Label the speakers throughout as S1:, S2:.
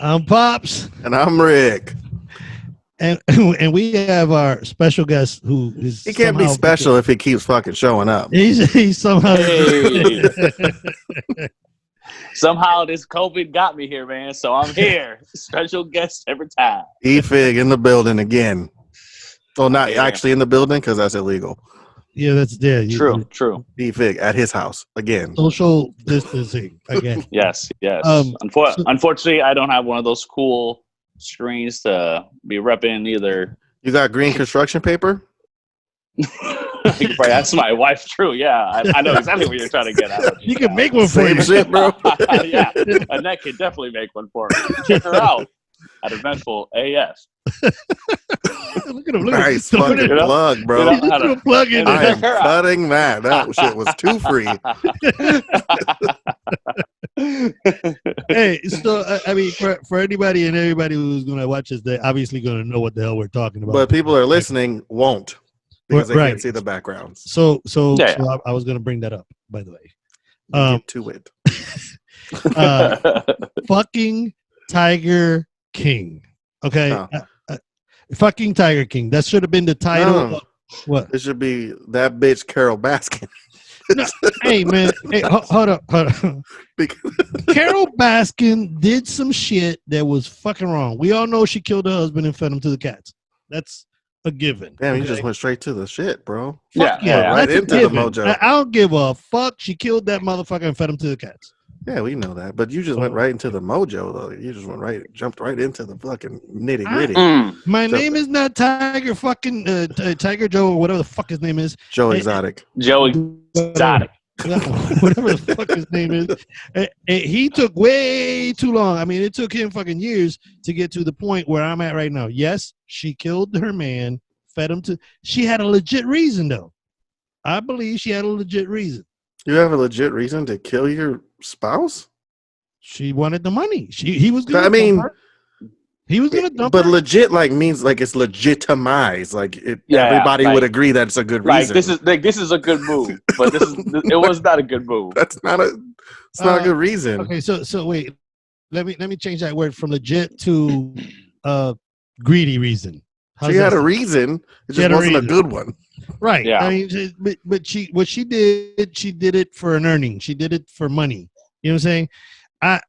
S1: I'm Pops,
S2: And I'm Rick.
S1: and and we have our special guest who is
S2: He can't be
S1: somehow
S2: special if he keeps fucking showing up.
S1: he's somehow
S3: Hey, somehow this COVID got me here, man. So I'm here. Special guest every time.
S2: E-Fig in the building again. Well, not
S3: here.
S2: actually in the building because that's illegal.
S1: yeah, that's there.
S3: True.
S2: E-Fig at his house again.
S1: Social distancing again.
S3: Yes.
S1: So-
S3: Unfortunately, I don't have one of those cool screens to be repping either.
S2: You got green construction paper?
S3: You probably ask my wife. True. Yeah, I know exactly what you're trying to get at.
S1: You can make one for
S2: Same
S1: you.
S2: shit, bro.
S3: Yeah, Annette can definitely make one for me. Check her out at Eventful AF.
S1: Look at him. Look at him.
S2: Nice fucking
S3: You know?
S2: plug, bro.
S3: You know?
S1: Just threw a plug in
S2: I
S1: there.
S2: am cutting that. That shit was too free.
S1: Hey, so I mean, for anybody and everybody who's going to watch this, they're obviously going to know what the hell we're talking about.
S2: But people are listening won't because they
S1: Right.
S2: can't see the backgrounds.
S1: So
S3: Yeah.
S1: I was going to bring that up, by the way.
S2: Get to it.
S1: Fucking Tiger King. Okay.
S2: Oh.
S1: Fucking Tiger King. That should have been the title.
S2: No.
S1: Of, what?
S2: It should be that bitch Carol Baskin.
S1: Hey, man. Hey, hold up.
S2: Because-
S1: Carol Baskin did some shit that was fucking wrong. We all know she killed her husband and fed him to the cats. That's a given.
S2: Damn, you
S1: okay?
S2: just went straight to the shit, bro.
S1: Fuck
S3: Yeah,
S2: right
S1: that's a
S2: into the
S1: given.
S2: mojo.
S1: I don't give a fuck. She killed that motherfucker and fed him to the cats.
S2: Yeah, we know that. But you just went right into the mojo, though. You just jumped right into the fucking nitty gritty.
S1: My
S2: So-
S1: name is not Tiger fucking Tiger Joe or whatever the fuck his name is.
S2: Joe Exotic.
S3: Joey Exotic.
S1: Whatever the fuck his name is. He took way too long. I mean, it took him fucking years to get to the point where I'm at right now. Yes, she killed her man, fed him to. She had a legit reason, though. I believe she had a legit reason.
S2: You have a legit reason to kill your spouse?
S1: She wanted the money. He was gonna.
S2: I mean,
S1: dump her. He was gonna dump
S2: but
S1: her.
S2: legit means like it's legitimized. Like
S3: Yeah,
S2: everybody
S3: like-
S2: would agree that it's a good
S3: Like
S2: reason.
S3: this is a good move, but it was not a good move.
S2: That's not a. It's not a good reason.
S1: Okay, so wait. Let me change that word from legit to greedy reason. How's
S2: She
S1: that
S2: had a
S1: sound?
S2: reason. It
S1: She had
S2: just
S1: a
S2: wasn't a
S1: reason.
S2: good one.
S1: Right.
S3: Yeah.
S1: I mean, but she did it for an earning. She did it for money. You know what I'm saying?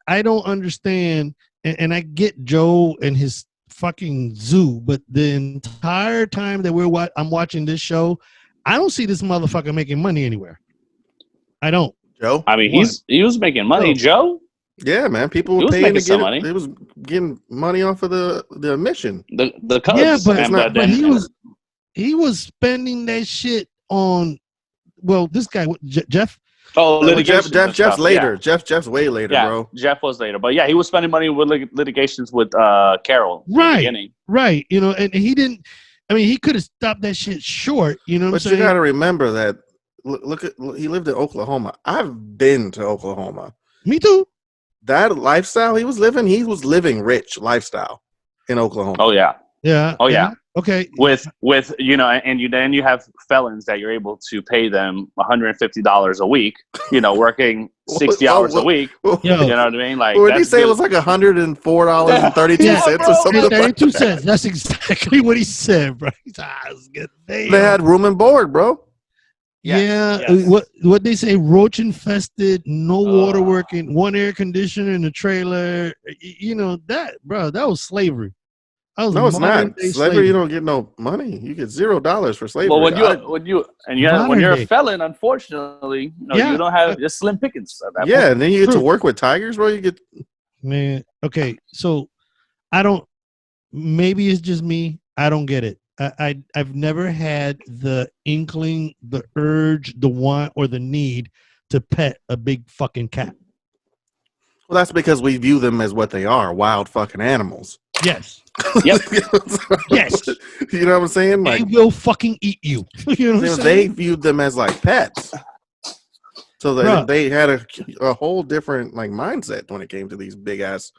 S1: I don't understand, and I get Joe and his fucking zoo, but the entire time that I'm watching this show, I don't see this motherfucker making money anywhere. I don't.
S2: Joe.
S3: I mean, he was making money, Joe.
S2: Yeah, man. People
S3: He
S2: were
S3: was
S2: paying to
S3: making some
S2: get
S3: money.
S2: it. It was getting money off of the admission.
S3: The Cubs.
S1: Yeah, but
S3: man,
S2: not-
S1: but he was spending that shit on. Well, this guy Jeff.
S3: Oh, litigations and
S2: Jeff's
S3: stuff,
S2: later.
S3: yeah.
S2: Jeff's way later,
S3: Yeah,
S2: bro.
S3: Jeff was later, but yeah, he was spending money with litigations with Carol. In the
S1: Right.
S3: beginning.
S1: Right. You know, and he didn't. I mean, he could have stopped that shit short. You know what
S2: But
S1: I'm
S2: you
S1: saying?
S2: got to remember that. Look, he lived in Oklahoma. I've been to Oklahoma.
S1: Me too.
S2: That lifestyle he was living rich lifestyle in Oklahoma.
S3: Oh yeah,
S1: Yeah.
S3: Oh, yeah.
S1: Okay.
S3: with and then you have felons that you're able to pay them $150 a week. Working 60 hours a week.
S1: Yo.
S3: You know what I mean? Like,
S2: What did he
S3: that's
S2: say? It
S3: good.
S2: was like $104.32
S3: Yeah,
S2: or
S3: bro.
S2: something. like
S1: 32
S2: that.
S1: cents. That's exactly what he said, bro. He's it's good.
S2: They had room and board, bro.
S1: Yeah.
S3: Yes.
S1: What they say? Roach infested, no water
S3: Oh.
S1: working, one air conditioner in the trailer. You know that, bro. That was slavery. That was
S2: No, it's not.
S1: modern-day
S2: Slavery, you don't get no money. You get $0 for slavery.
S3: Well, when
S2: I-
S3: you're
S1: Modern day.
S3: a felon, unfortunately,
S1: Yeah.
S3: you don't have just slim pickings at that
S2: yeah,
S3: point.
S2: and then you get to
S1: True.
S2: work with tigers, bro. You get
S1: Man, okay, so I don't. Maybe it's just me. I don't get it. I've never had the inkling, the urge, the want, or the need to pet a big fucking cat.
S2: well. That's because we view them as what they are, wild fucking animals.
S1: Yes,
S3: Yep.
S1: yes,
S2: You know what I'm saying?
S1: they
S2: Like
S1: will fucking eat you. You know what I'm
S2: they
S1: saying?
S2: viewed them as like pets. So
S1: Bruh.
S2: they had a whole different like mindset when it came to these big ass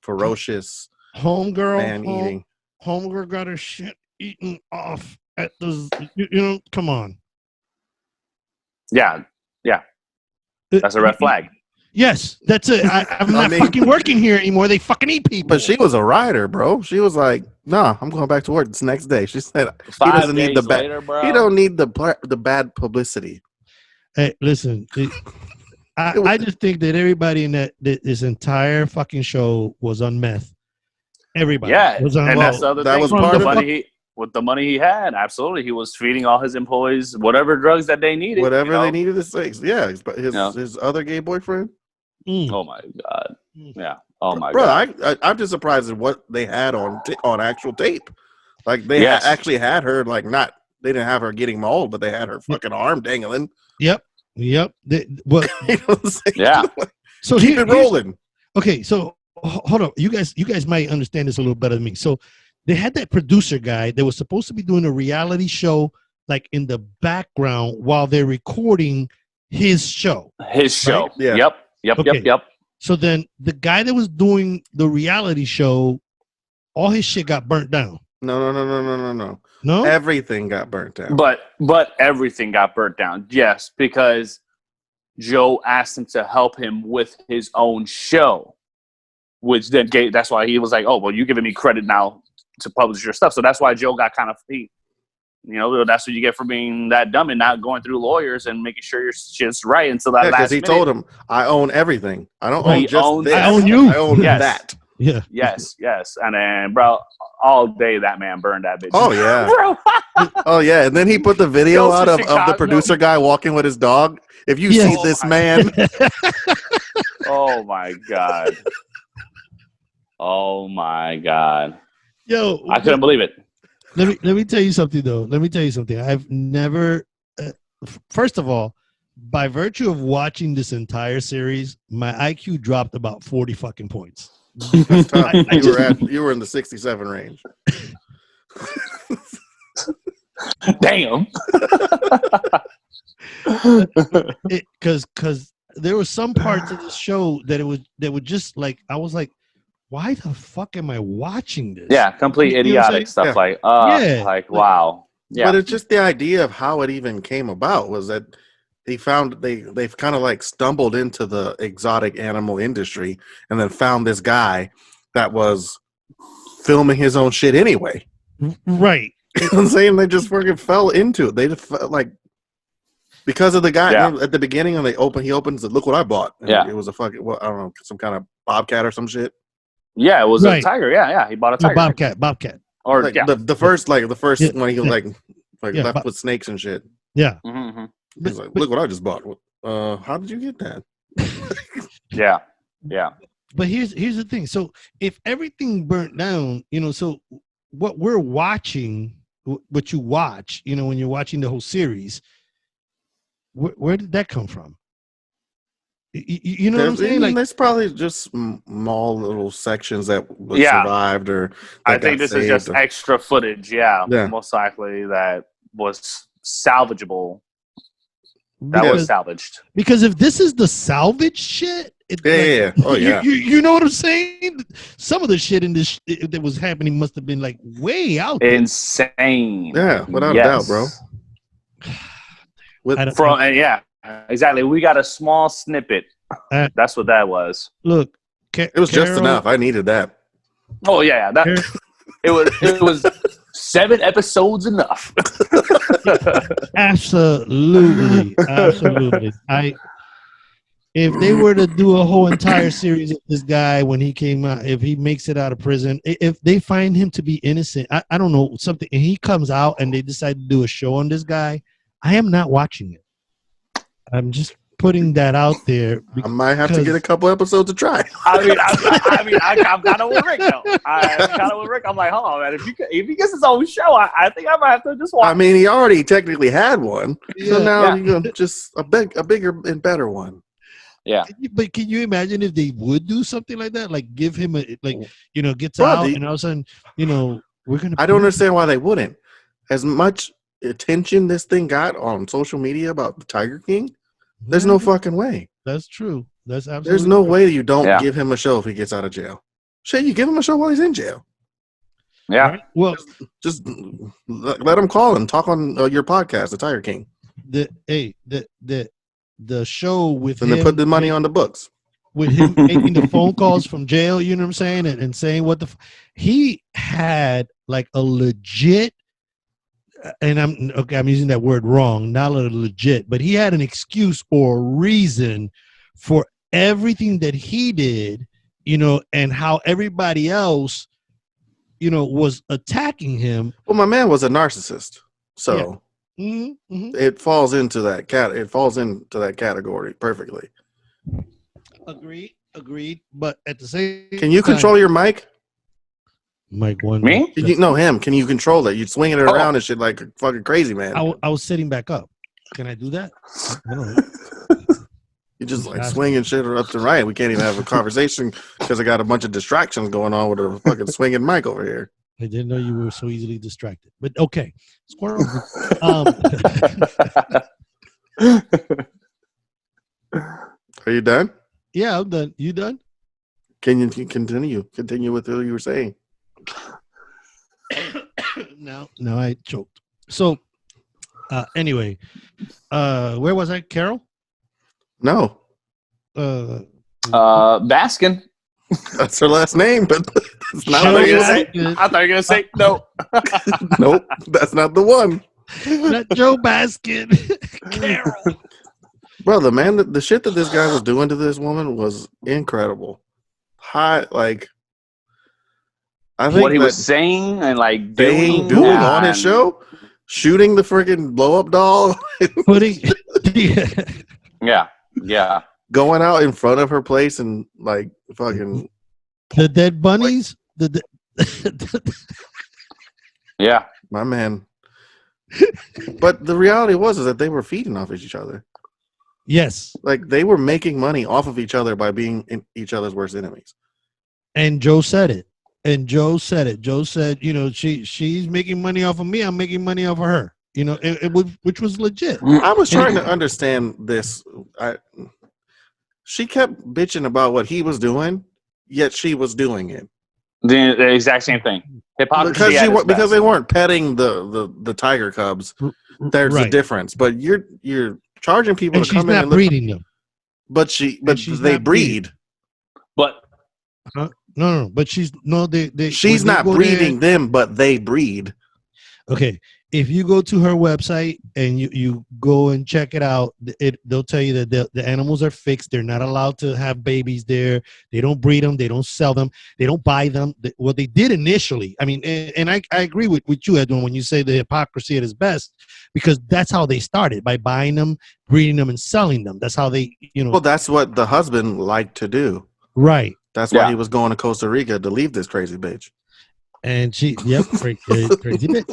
S2: ferocious
S1: Homegirl,
S2: man eating.
S1: homegirl got her shit eaten off at the. You know, come on.
S3: Yeah, that's a red flag.
S1: Yes, that's it. I'm not fucking working here anymore. They fucking eat people.
S2: But she was a writer, bro. She was like, "Nah, I'm going back to work this next day." She said, "He
S3: 5
S2: doesn't need the
S3: days
S2: bad.
S3: later, bro.
S2: He don't need the bad publicity."
S1: Hey, listen. I just think that everybody in this entire fucking show was on meth. Everybody.
S3: Yeah,
S1: was on,
S3: and that's the other
S2: that
S3: thing.
S2: was
S3: With
S2: part
S3: the
S2: of it?
S3: money with the money he had, absolutely, he was feeding all his employees whatever drugs that they needed.
S2: Whatever
S3: you know?
S2: they needed to say. Yeah, but his
S3: Yeah.
S2: his other gay boyfriend.
S3: Oh my god. Yeah. Oh my
S2: Bro,
S3: god.
S2: I'm just surprised at what they had on actual tape. Like they
S3: Yes.
S2: actually had her like not. They didn't have her getting mauled, but they had her fucking arm dangling.
S1: Yep.
S2: You know what I'm saying?
S3: Yeah.
S1: So
S2: keep it rolling.
S1: Okay, so hold on. You guys might understand this a little better than me. So they had that producer guy that was supposed to be doing a reality show like in the background while they're recording his show.
S3: His show.
S2: Right? Yeah.
S3: Yep.
S1: Okay.
S3: Yep.
S1: So then the guy that was doing the reality show, all his shit got burnt down.
S2: No.
S1: No?
S2: Everything got burnt down.
S3: But everything got burnt down. Yes, because Joe asked him to help him with his own show, which then gave. That's why he was like, "Oh, well, you're giving me credit now to publish your stuff." So that's why Joe got kind of that's what you get for being that dumb and not going through lawyers and making sure your shit's right until that last
S2: because he
S3: minute.
S2: told him, "I own everything. I don't
S1: Right.
S2: own just this.
S1: I own you.
S2: I own
S3: Yes.
S2: that."
S1: Yeah.
S3: Yes. And then, bro, all day that man burned that bitch.
S2: Oh yeah.
S3: Bro.
S2: Oh yeah, and then he put the video
S3: Goes
S2: out
S3: to
S2: of the
S3: Chicago.
S2: producer guy walking with his dog. If you
S1: Yes.
S2: see
S3: Oh
S2: this
S3: my
S2: man,
S3: Oh my god. Oh my god.
S1: Yo,
S3: I couldn't believe it.
S1: let me tell you something though. Let me tell you something. I've never first of all, by virtue of watching this entire series, my IQ dropped about 40 fucking points.
S2: that's tough.
S1: I
S2: You were in the 67 range.
S3: Damn.
S1: Because there were some parts of the show that were just like I was like, why the fuck am I watching this?
S3: Yeah, complete
S1: You know what I'm
S3: idiotic stuff
S2: saying?
S3: like wow. Yeah.
S2: But it's just the idea of how it even came about was that he found they've kind of like stumbled into the exotic animal industry and then found this guy that was filming his own shit anyway.
S1: Right.
S2: You know what I'm saying? They just fucking fell into it. They just felt like because of the guy remember, at the beginning when he opens it, look what I bought. And it was a fucking I don't know, some kind of bobcat or some shit.
S3: Yeah, it was
S1: Right.
S3: a tiger. Yeah. He bought a tiger.
S1: Bobcat.
S3: Or
S2: Like
S3: yeah.
S2: the first
S1: Yeah.
S2: when he was
S1: Yeah,
S2: left with snakes and shit.
S1: Yeah.
S3: Mm-hmm.
S2: He's like, look what I just bought. How did you get that?
S3: Yeah. Yeah.
S1: But here's the thing. So if everything burnt down, so what we're watching, what you watch, when you're watching the whole series, where did that come from? You know what I'm saying? Like,
S2: there's probably just small little sections that survived, or
S3: I think this is just extra footage. Yeah, most likely that was salvageable. That was salvaged.
S1: Because if this is the salvage shit,
S2: oh yeah,
S1: you know what I'm saying? Some of the shit in this that was happening must have been like way out there.
S3: Insane.
S2: Yeah, without a doubt, bro.
S3: Exactly. We got a small snippet. That's what that was.
S1: Look,
S2: it was just enough. I needed that.
S3: Oh yeah, it was 7 episodes enough.
S1: Absolutely. If they were to do a whole entire series of this guy when he came out, if he makes it out of prison, if they find him to be innocent, I don't know, something, and he comes out and they decide to do a show on this guy, I am not watching it. I'm just putting that out there.
S2: I might have to get a couple episodes to try.
S3: I'm kind of with Rick though. I'm like, hold on, man. If he gets his own show, I think I might have to just watch.
S2: I mean, he already technically had one, so now you're just a bigger and better one.
S3: Yeah.
S1: But can you imagine if they would do something like that? Like give him gets out and all of a sudden, we're gonna.
S2: I don't understand why they wouldn't. As much attention this thing got on social media about the Tiger King, there's no fucking way.
S1: That's true. That's absolutely.
S2: There's no
S1: true.
S2: way you don't give him a show if he gets out of jail. Shit, you give him a show while he's in jail.
S3: Yeah.
S1: Right? Well,
S2: just let him call and talk on your podcast, The Tiger King.
S1: The show with
S2: and
S1: him,
S2: then put the money on the books.
S1: with him making the phone calls from jail, you know what I'm saying, and saying what he had like a legit, and I'm using that word wrong, not a legit, but he had an excuse or a reason for everything that he did, you know, and how everybody else, you know, was attacking him.
S2: Well, my man was a narcissist, so it falls into that category perfectly.
S1: Agreed. But at the same
S2: Can you control your mic?
S1: Mike one.
S3: Me?
S2: Can you know him? Can you control it? You swinging it around and shit like a fucking crazy man.
S1: I was sitting back up. Can I do that? I don't know.
S2: You just like swinging shit up to right. We can't even have a conversation because I got a bunch of distractions going on with a fucking swinging mic over here.
S1: I didn't know you were so easily distracted. But okay, squirrel.
S2: Are you done?
S1: Yeah, I'm done. You done?
S2: Can you continue? Continue with what you were saying.
S1: No, I choked. So, anyway, where was I? Carol?
S2: No,
S3: Baskin.
S2: that's her last name, but it's not.
S1: Joe
S2: What
S3: I
S2: you're
S3: thought you were gonna say no.
S2: Nope, that's not the one.
S1: Not Joe Baskin. Carol.
S2: Brother, man, the shit that this guy was doing to this woman was incredible. I think
S3: What he
S2: that
S3: was saying and like
S2: doing
S3: yeah,
S2: on his show, shooting the freaking blow up doll,
S1: Putting.
S3: Yeah.
S2: going out in front of her place and like fucking
S1: The dead bunnies.
S3: Yeah.
S2: my man. But the reality was is that they were feeding off each other.
S1: Yes.
S2: Like they were making money off of each other by being in each other's worst enemies.
S1: And Joe said it. Joe said, you know, she's making money off of me. I'm making money off of her. You know, it was, which was legit.
S2: I was trying to understand this. She kept bitching about what he was doing, yet she was doing it.
S3: The exact same thing. Hypocrisy
S2: Because they weren't petting the tiger cubs. There's a difference. But you're charging people
S1: And
S2: to come in and
S1: breeding them.
S2: But they breed.
S3: But
S1: no. But she's
S2: she's not breeding them, but they breed.
S1: Okay. If you go to her website and you go and check it out, they'll tell you that the animals are fixed. They're not allowed to have babies there. They don't breed them. They don't sell them. They don't buy them. What they did initially, I mean, and I agree with you, Edwin, when you say the hypocrisy at its best, because that's how they started, by buying them, breeding them, and selling them. That's how they, you know.
S2: Well, that's what the husband liked to do.
S1: Right.
S2: That's why he was going to Costa Rica to leave this crazy bitch.
S1: And she, crazy bitch.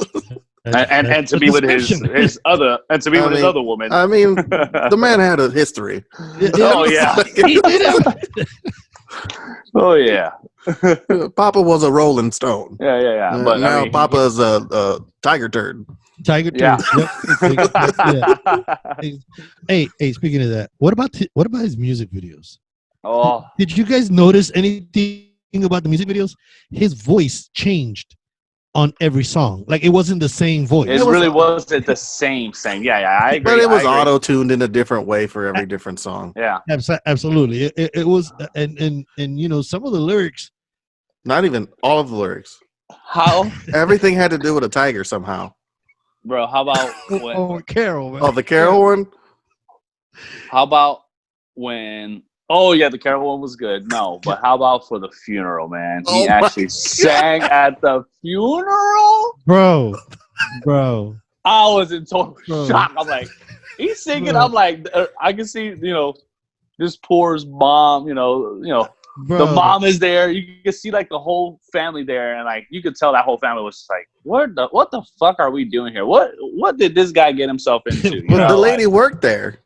S3: And to be with his other woman.
S2: I mean, the man had a history.
S3: Oh yeah. Oh yeah.
S2: Papa was a Rolling Stone.
S3: Yeah. But
S2: now Papa's a tiger turd.
S1: Tiger turd.
S3: Yeah.
S1: Yep. Hey, speaking of that, what about his music videos?
S3: Oh.
S1: Did you guys notice anything about the music videos? His voice changed on every song. Like it wasn't the same voice.
S3: It really wasn't the same. Yeah, I agree.
S2: But it was auto-tuned in a different way for every different song.
S3: Yeah.
S1: Absolutely. It was, and you know, some of the lyrics.
S2: Not even all of the lyrics.
S3: How?
S2: Everything had to do with a tiger somehow.
S3: Bro, how about
S1: when Carol, man.
S2: Oh, the Carol one?
S3: How about when the Carol one was good. No, but how about for the funeral, man? He actually sang at the funeral?
S1: Bro.
S3: I was in total shock. I'm like, he's singing. Bro. I'm like, I can see, you know, this poor mom, you know,
S1: Bro.
S3: The mom is there. You can see like the whole family there, and like you could tell that whole family was just like, what the fuck are we doing here? What did this guy get himself into?
S2: The lady worked there.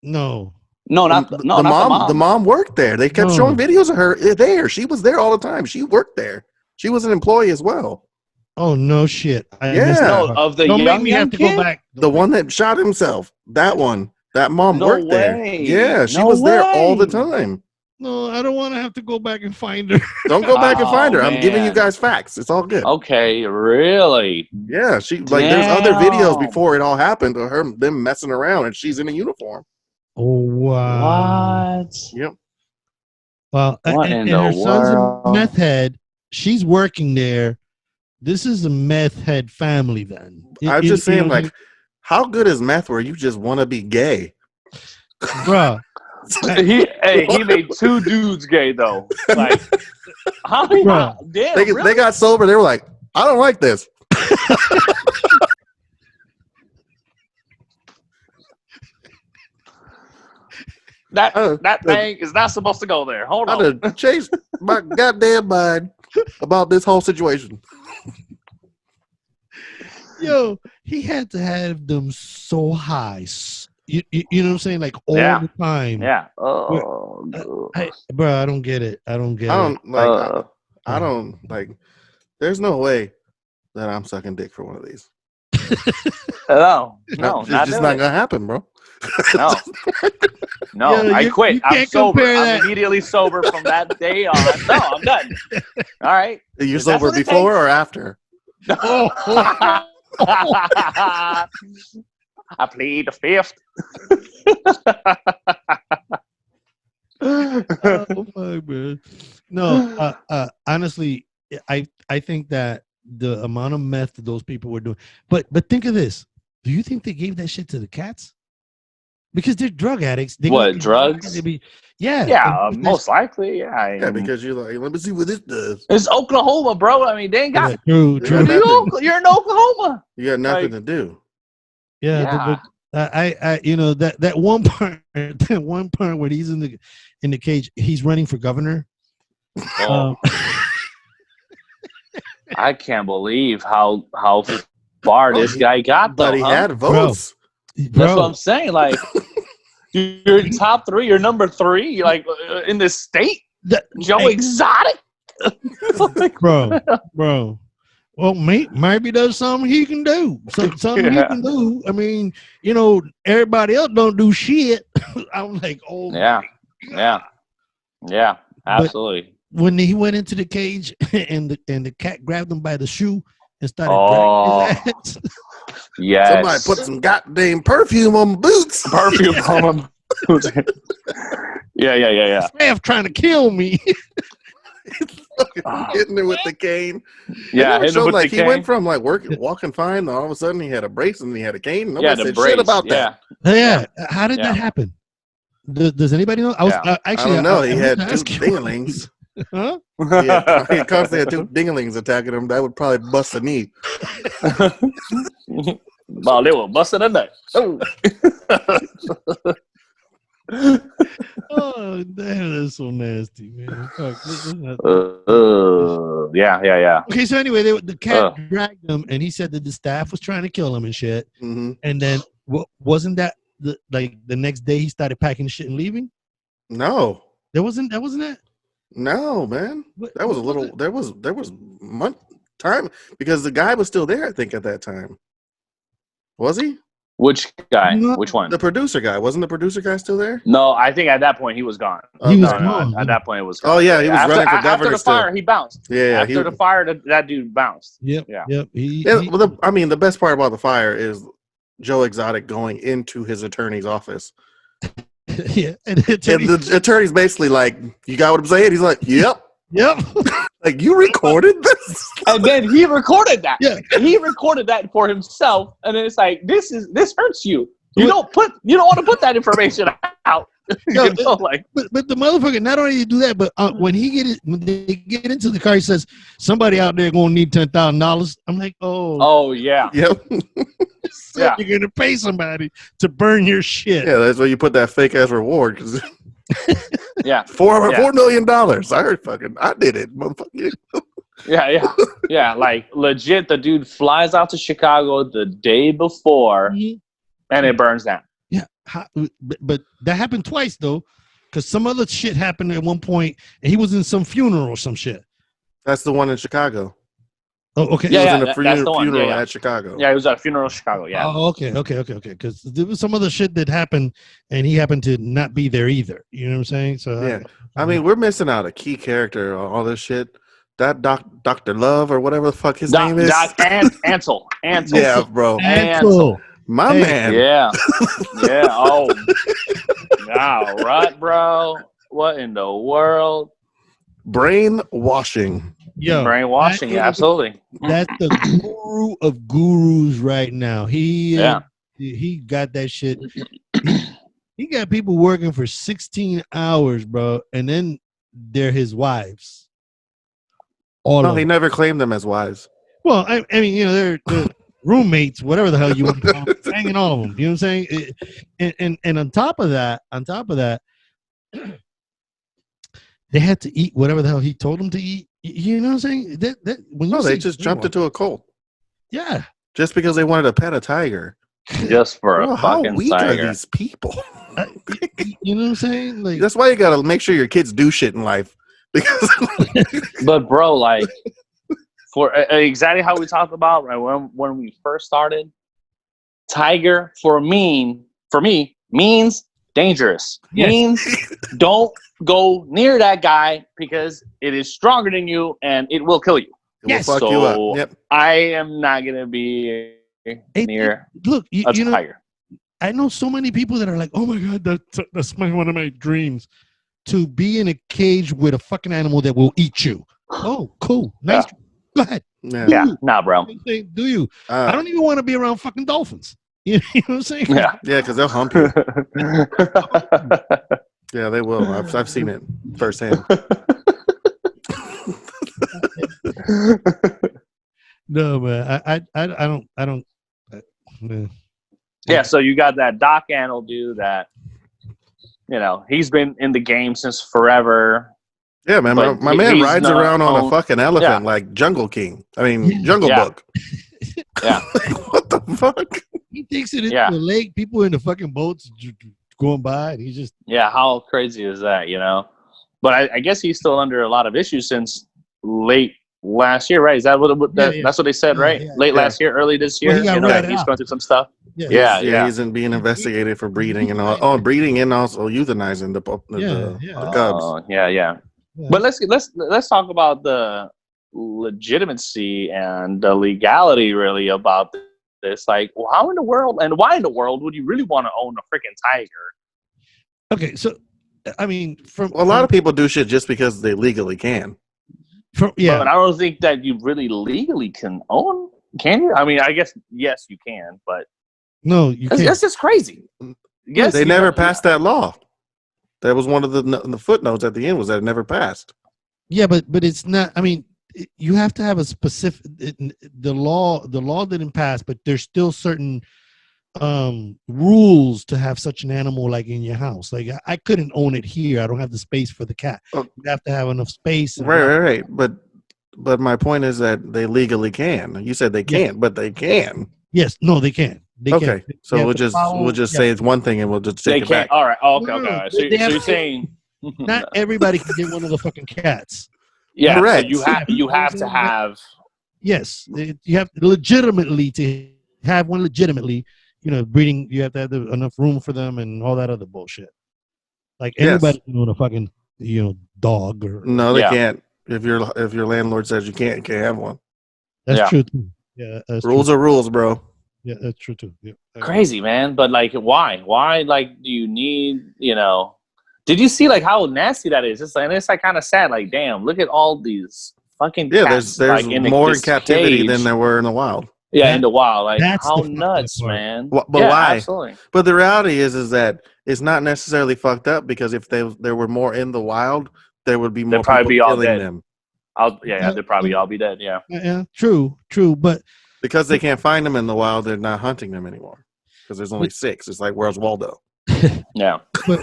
S1: No,
S3: not the mom.
S2: The mom worked there. They kept showing videos of her there. She was there all the time. She worked there. She was an employee as well.
S1: Oh no shit!
S3: Of the
S1: Don't
S3: young,
S1: make me have to
S3: kid?
S1: go back.
S2: The one that shot himself. That one. That mom worked there. Yeah, she
S3: no
S2: was
S3: way.
S2: there all the time.
S1: No, I don't want to have to go back and find her.
S2: Don't go back and find her.
S3: Man.
S2: I'm giving you guys facts. It's all good.
S3: Okay, really?
S2: Yeah, she like there's other videos before it all happened of them messing around and she's in a uniform.
S1: Oh wow!
S3: What?
S2: Yep.
S1: Well,
S3: What
S1: and
S3: in the
S1: her son's a
S3: world?
S1: meth head. She's working there. This is a meth head family. Then
S2: I'm just
S1: you know
S2: saying,
S1: what I
S2: like, how good is meth where you just want to be gay?
S1: mean? Bruh.
S3: He made 2 dudes gay though. Like, how?
S1: Bruh.
S3: Damn,
S2: They
S3: really?
S2: got sober. They were like, I don't like this.
S3: That thing is not supposed to go there. Hold
S2: I
S3: on.
S2: done changed my goddamn mind about this whole situation.
S1: Yo, he had to have them so high. You know what I'm saying? Like all
S3: Yeah.
S1: the time.
S3: Yeah.
S1: Bro, I don't get it. I don't get
S2: I
S1: it.
S2: don't like. I don't like. There's no way that I'm sucking dick for one of these.
S3: No,
S2: It's
S3: not
S2: just
S3: doing
S2: not
S3: it.
S2: gonna happen, bro.
S3: No. No,
S1: Yeah,
S3: I
S1: you
S3: quit. I'm
S1: can't
S3: sober.
S1: compare
S3: I'm
S1: that.
S3: immediately sober from that day on. No, I'm done. All right.
S2: You're
S3: If that's
S2: sober
S3: what it
S2: before
S3: takes.
S2: or after?
S1: Oh,
S3: I plead the fifth.
S1: oh fuck, man. No, honestly, I think that the amount of meth that those people were doing. But think of this. Do you think they gave that shit to the cats? Because they're drug addicts. They're
S3: What,
S1: gonna be
S3: drugs?
S1: yeah.
S3: Yeah,
S1: And
S3: most likely. Yeah,
S2: Yeah, because you're like, let me see what this does.
S3: it's Oklahoma, bro. I mean, they ain't got.
S1: yeah, true,
S2: They
S1: true.
S2: got nothing.
S3: You're in Oklahoma.
S2: You got nothing
S3: Like,
S2: to do.
S1: Yeah, I you know that one part where he's in the cage, he's running for governor.
S3: Oh, I can't believe how far this guy got though.
S2: But he
S3: huh?
S2: had votes.
S3: That's what I'm saying. Like, you're top 3. You're number 3. You're like in this state. Joe Exotic.
S1: bro. Well, maybe there's something he can do. Something he can do. I mean, you know, everybody else don't do shit. I was like, oh
S3: yeah, absolutely.
S1: But when he went into the cage and the cat grabbed him by the shoe and started dragging his ass.
S3: Yes.
S2: Somebody put some goddamn perfume on my boots.
S3: Perfume on him. Yeah.
S1: Staff trying to kill me.
S2: Hitting it with the cane.
S3: Yeah, hitting him with
S2: like
S3: the
S2: he
S3: cane.
S2: went from like walking fine, and all of a sudden he had a brace and he had a cane. Nobody said
S3: brace.
S2: shit about that.
S1: Yeah. How did that happen? Does anybody know? I was actually.
S2: I don't know.
S1: I
S2: he
S1: was
S2: had
S1: gonna
S2: 2
S1: ask you.
S2: dinglings.
S1: Huh?
S2: He constantly had 2 dinglings attacking him. That would probably bust a knee.
S3: Well, they were busting a nut. Oh.
S1: Oh damn, that's so nasty, man. Fuck,
S3: Yeah.
S1: Okay, so anyway, the cat dragged him, and he said that the staff was trying to kill him and shit.
S2: Mm-hmm.
S1: And then, wasn't that the next day he started packing shit and leaving?
S2: No,
S1: That wasn't it.
S2: No, man. That was a little. There was month time because the guy was still there. I think at that time, was he?
S3: Which guy?
S1: No.
S3: Which one?
S2: The producer guy. Wasn't the producer guy still there?
S3: No, I think at that point he was gone.
S1: He was
S3: No,
S1: gone.
S3: at that point it was gone.
S2: Oh yeah, he was running for governor.
S3: After the
S2: still.
S3: fire, he bounced.
S2: Yeah.
S3: After the fire, that dude bounced.
S1: Yep.
S3: Yeah.
S1: Yep.
S2: Well, the best part about the fire is Joe Exotic going into his attorney's office.
S1: Yeah. And
S2: the attorney's basically like, "You got what I'm saying?" He's like, "Yep."
S1: Yep.
S2: Like, you recorded this?
S3: And then he recorded that.
S1: Yeah.
S3: He recorded that for himself, and then it's like, this hurts you. You don't want to put that information out.
S1: No,
S3: You know, like,
S1: but the motherfucker not only did he do that, but when they get into the car, he says somebody out there gonna need $10,000. I'm like,
S3: oh yeah,
S2: Yep.
S1: so
S3: yeah.
S1: you're gonna pay somebody to burn your shit.
S2: Yeah, that's why you put that fake ass reward. 'Cause
S3: yeah,
S2: $4 million. I heard I did it, motherfucker.
S3: yeah. Like legit, the dude flies out to Chicago the day before,
S1: Mhm.
S3: and it burns down.
S1: Yeah, but that happened twice though, because some other shit happened at one point, and he was in some funeral or some shit.
S2: That's the one in Chicago.
S1: Oh, okay.
S2: He was
S3: Yeah,
S2: in a
S3: that's the one.
S2: funeral
S3: Yeah.
S2: at Chicago.
S3: Yeah, he was at a funeral in Chicago. Yeah.
S1: Oh, okay. Because there was some other shit that happened, and he happened to not be there either. You know what I'm saying? So
S2: Yeah. I mean, we're missing out a key character on all this shit. That Dr. Love or whatever the fuck his name is.
S3: Doc Ansel.
S2: Yeah, bro.
S1: Ansel.
S2: My man.
S3: Yeah. Yeah. Oh. Yeah. Right, bro. What in the world?
S2: Brainwashing.
S1: Yo,
S3: Brainwashing, yeah, absolutely.
S1: that's the guru of gurus right now.
S3: Yeah.
S1: He got that shit. He got people working for 16 hours, bro, and then they're his wives. All
S2: No,
S1: of
S2: he
S1: them.
S2: never claimed them as wives.
S1: Well, I mean, you know, they're roommates, whatever the hell you want to call them, hanging all of them. You know what I'm saying? And on top of that, they had to eat whatever the hell he told them to eat. You know what I'm saying? That when you
S2: No, they
S1: say
S2: just jumped into a cult
S1: yeah.
S2: just because they wanted to pet a tiger.
S3: Just for
S2: Bro,
S3: a
S2: how
S3: fucking
S2: weak are
S3: tiger.
S2: these people?
S1: You know what I'm saying? Like
S2: That's why you gotta make sure your kids do shit in life. Because
S3: But bro, like for exactly how we talked about right when we first started, tiger for me means dangerous.
S1: Yes.
S3: Means don't go near that guy because it is stronger than you and it will kill you.
S2: it
S1: Yes.
S2: will fuck you up. Yep.
S3: I am not gonna be near
S1: look,
S3: a
S1: you know,
S3: tiger.
S1: I know so many people that are like, oh my god, that's one of my dreams, to be in a cage with a fucking animal that will eat you. Oh, cool, nice.
S3: Yeah.
S1: Go ahead.
S2: Yeah.
S3: Yeah, nah, bro.
S1: Do you? I don't even want to be around fucking dolphins. You know what I'm saying?
S3: Yeah.
S2: Yeah, because they'll hump you. Yeah, they will. I've seen it firsthand.
S1: No, man. I don't. Man.
S3: Yeah, so you got that Doc Antle dude that, you know, he's been in the game since forever.
S2: Yeah, man.
S3: But
S2: My man
S3: he's
S2: rides
S3: not
S2: around on a
S3: on-
S2: fucking elephant
S3: Yeah.
S2: like Jungle King. I mean, Jungle
S3: Yeah.
S2: Book.
S3: Yeah.
S2: What the fuck?
S1: He takes it into
S3: Yeah.
S1: the lake. People in the fucking boats going by, and he's just
S3: Yeah, how crazy is that, you know? But I guess he's still under a lot of issues since late last year, right? Is that that's what they said, right?
S1: Yeah.
S3: Late last year, early this
S1: Well,
S3: year.
S1: he got
S3: You know,
S1: ratted
S3: he's
S1: out.
S3: going through some stuff.
S1: yeah.
S3: Yeah,
S2: Yeah, he's being investigated for breeding and all. Oh, breeding and also euthanizing the cubs.
S3: Oh, yeah. But let's talk about the legitimacy and the legality really about this. Like, well, how in the world and why in the world would you really want to own a freaking tiger?
S1: Okay, so I mean,
S2: Well, a lot of people do shit just because they legally can.
S3: But I don't think that you really legally can own. Can you? I mean, I guess yes, you can, but
S1: no, you can't.
S3: that's just crazy. Yes,
S2: They never passed that law. That was one of the footnotes at the end was that it never passed.
S1: Yeah, but it's not. I mean, you have to have a specific. The law didn't pass, but there's still certain rules to have such an animal like in your house. Like I couldn't own it here. I don't have the space for the cat.
S2: Oh.
S1: You have to have enough space.
S2: Right. But my point is that they legally can. You said they can't, but they can.
S1: Yes, no, they can. They
S2: Okay,
S1: can.
S2: so
S1: They
S2: we'll
S1: have to
S2: just
S1: follow-
S2: say it's one thing and we'll just
S3: they
S2: take it
S3: can't.
S2: back.
S3: All right. Okay.
S1: No,
S3: Okay.
S1: they
S3: So
S1: have
S3: you're
S1: to-
S3: saying
S1: Not everybody can get one of the fucking cats.
S3: yeah.
S2: Correct.
S3: So you have to have.
S1: Yes, you have legitimately to have one legitimately. You know, breeding. You have to have enough room for them and all that other bullshit. Like
S2: Yes.
S1: anybody can own a fucking dog or.
S2: No, they
S3: Yeah.
S2: can't. If your landlord says you can't have one.
S1: That's
S3: Yeah.
S1: true too. Yeah, that's
S2: Rules
S1: true.
S2: are rules, bro.
S1: Yeah, that's true too. Yeah.
S3: Crazy, man. But like, why? Why? Like, do you need? You know? Did you see like how nasty that is? It's like kind of sad. Like, damn, look at all these fucking
S2: Yeah,
S3: cats,
S2: there's
S3: like, in
S2: more in
S3: this
S2: captivity
S3: cage.
S2: than there were in the wild.
S3: Yeah, in the wild. Like,
S1: that's
S3: how
S1: the fucked up
S3: nuts,
S1: part.
S3: man.
S2: But
S3: yeah,
S2: why?
S3: Absolutely.
S2: But the reality is that it's not necessarily fucked up because if there were more in the wild, there would be more
S3: They'd probably
S2: people
S3: be all
S2: killing
S3: dead.
S2: them.
S3: They'd probably all be dead. Yeah.
S1: Yeah, true, but
S2: Because they can't find them in the wild, they're not hunting them anymore. Because there's only 6. It's like, where's Waldo?
S3: Yeah.
S1: but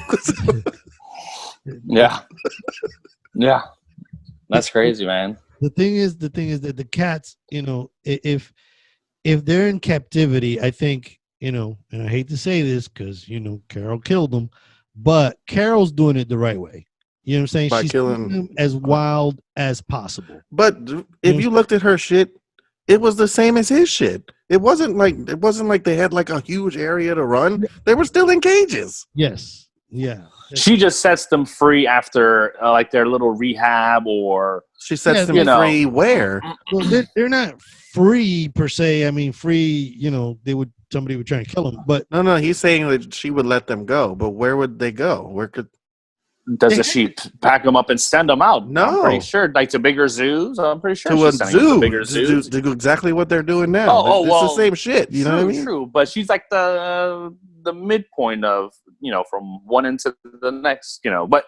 S3: Yeah. Yeah. That's crazy, man.
S1: the thing is that the cats, if they're in captivity, I think, and I hate to say this because Carol killed them, but Carol's doing it the right way. You know what I'm saying?
S2: By
S1: She's
S2: killing-
S1: keeping them as wild as possible.
S2: But if you looked at her shit, it was the same as his shit. It wasn't like they had like a huge area to run. They were still in cages.
S1: Yes. Yeah.
S3: She just sets them free after like their little rehab or
S2: She sets them
S3: you know.
S2: free where?
S1: Well, they're not free per se. I mean, free. Somebody would try to kill them, but
S2: No, he's saying that she would let them go. But where would they go? Where could
S3: Doesn't she pack them up and send them out?
S2: No.
S3: I'm pretty sure, like to bigger zoos. I'm pretty sure
S2: To a
S3: she's sending them
S2: zoo
S3: to bigger
S2: to do,
S3: zoos.
S2: to do exactly what they're doing now.
S3: Oh,
S2: It's
S3: well,
S2: the same shit. You know what I mean?
S3: True, but she's like the midpoint of, from one end to the next, But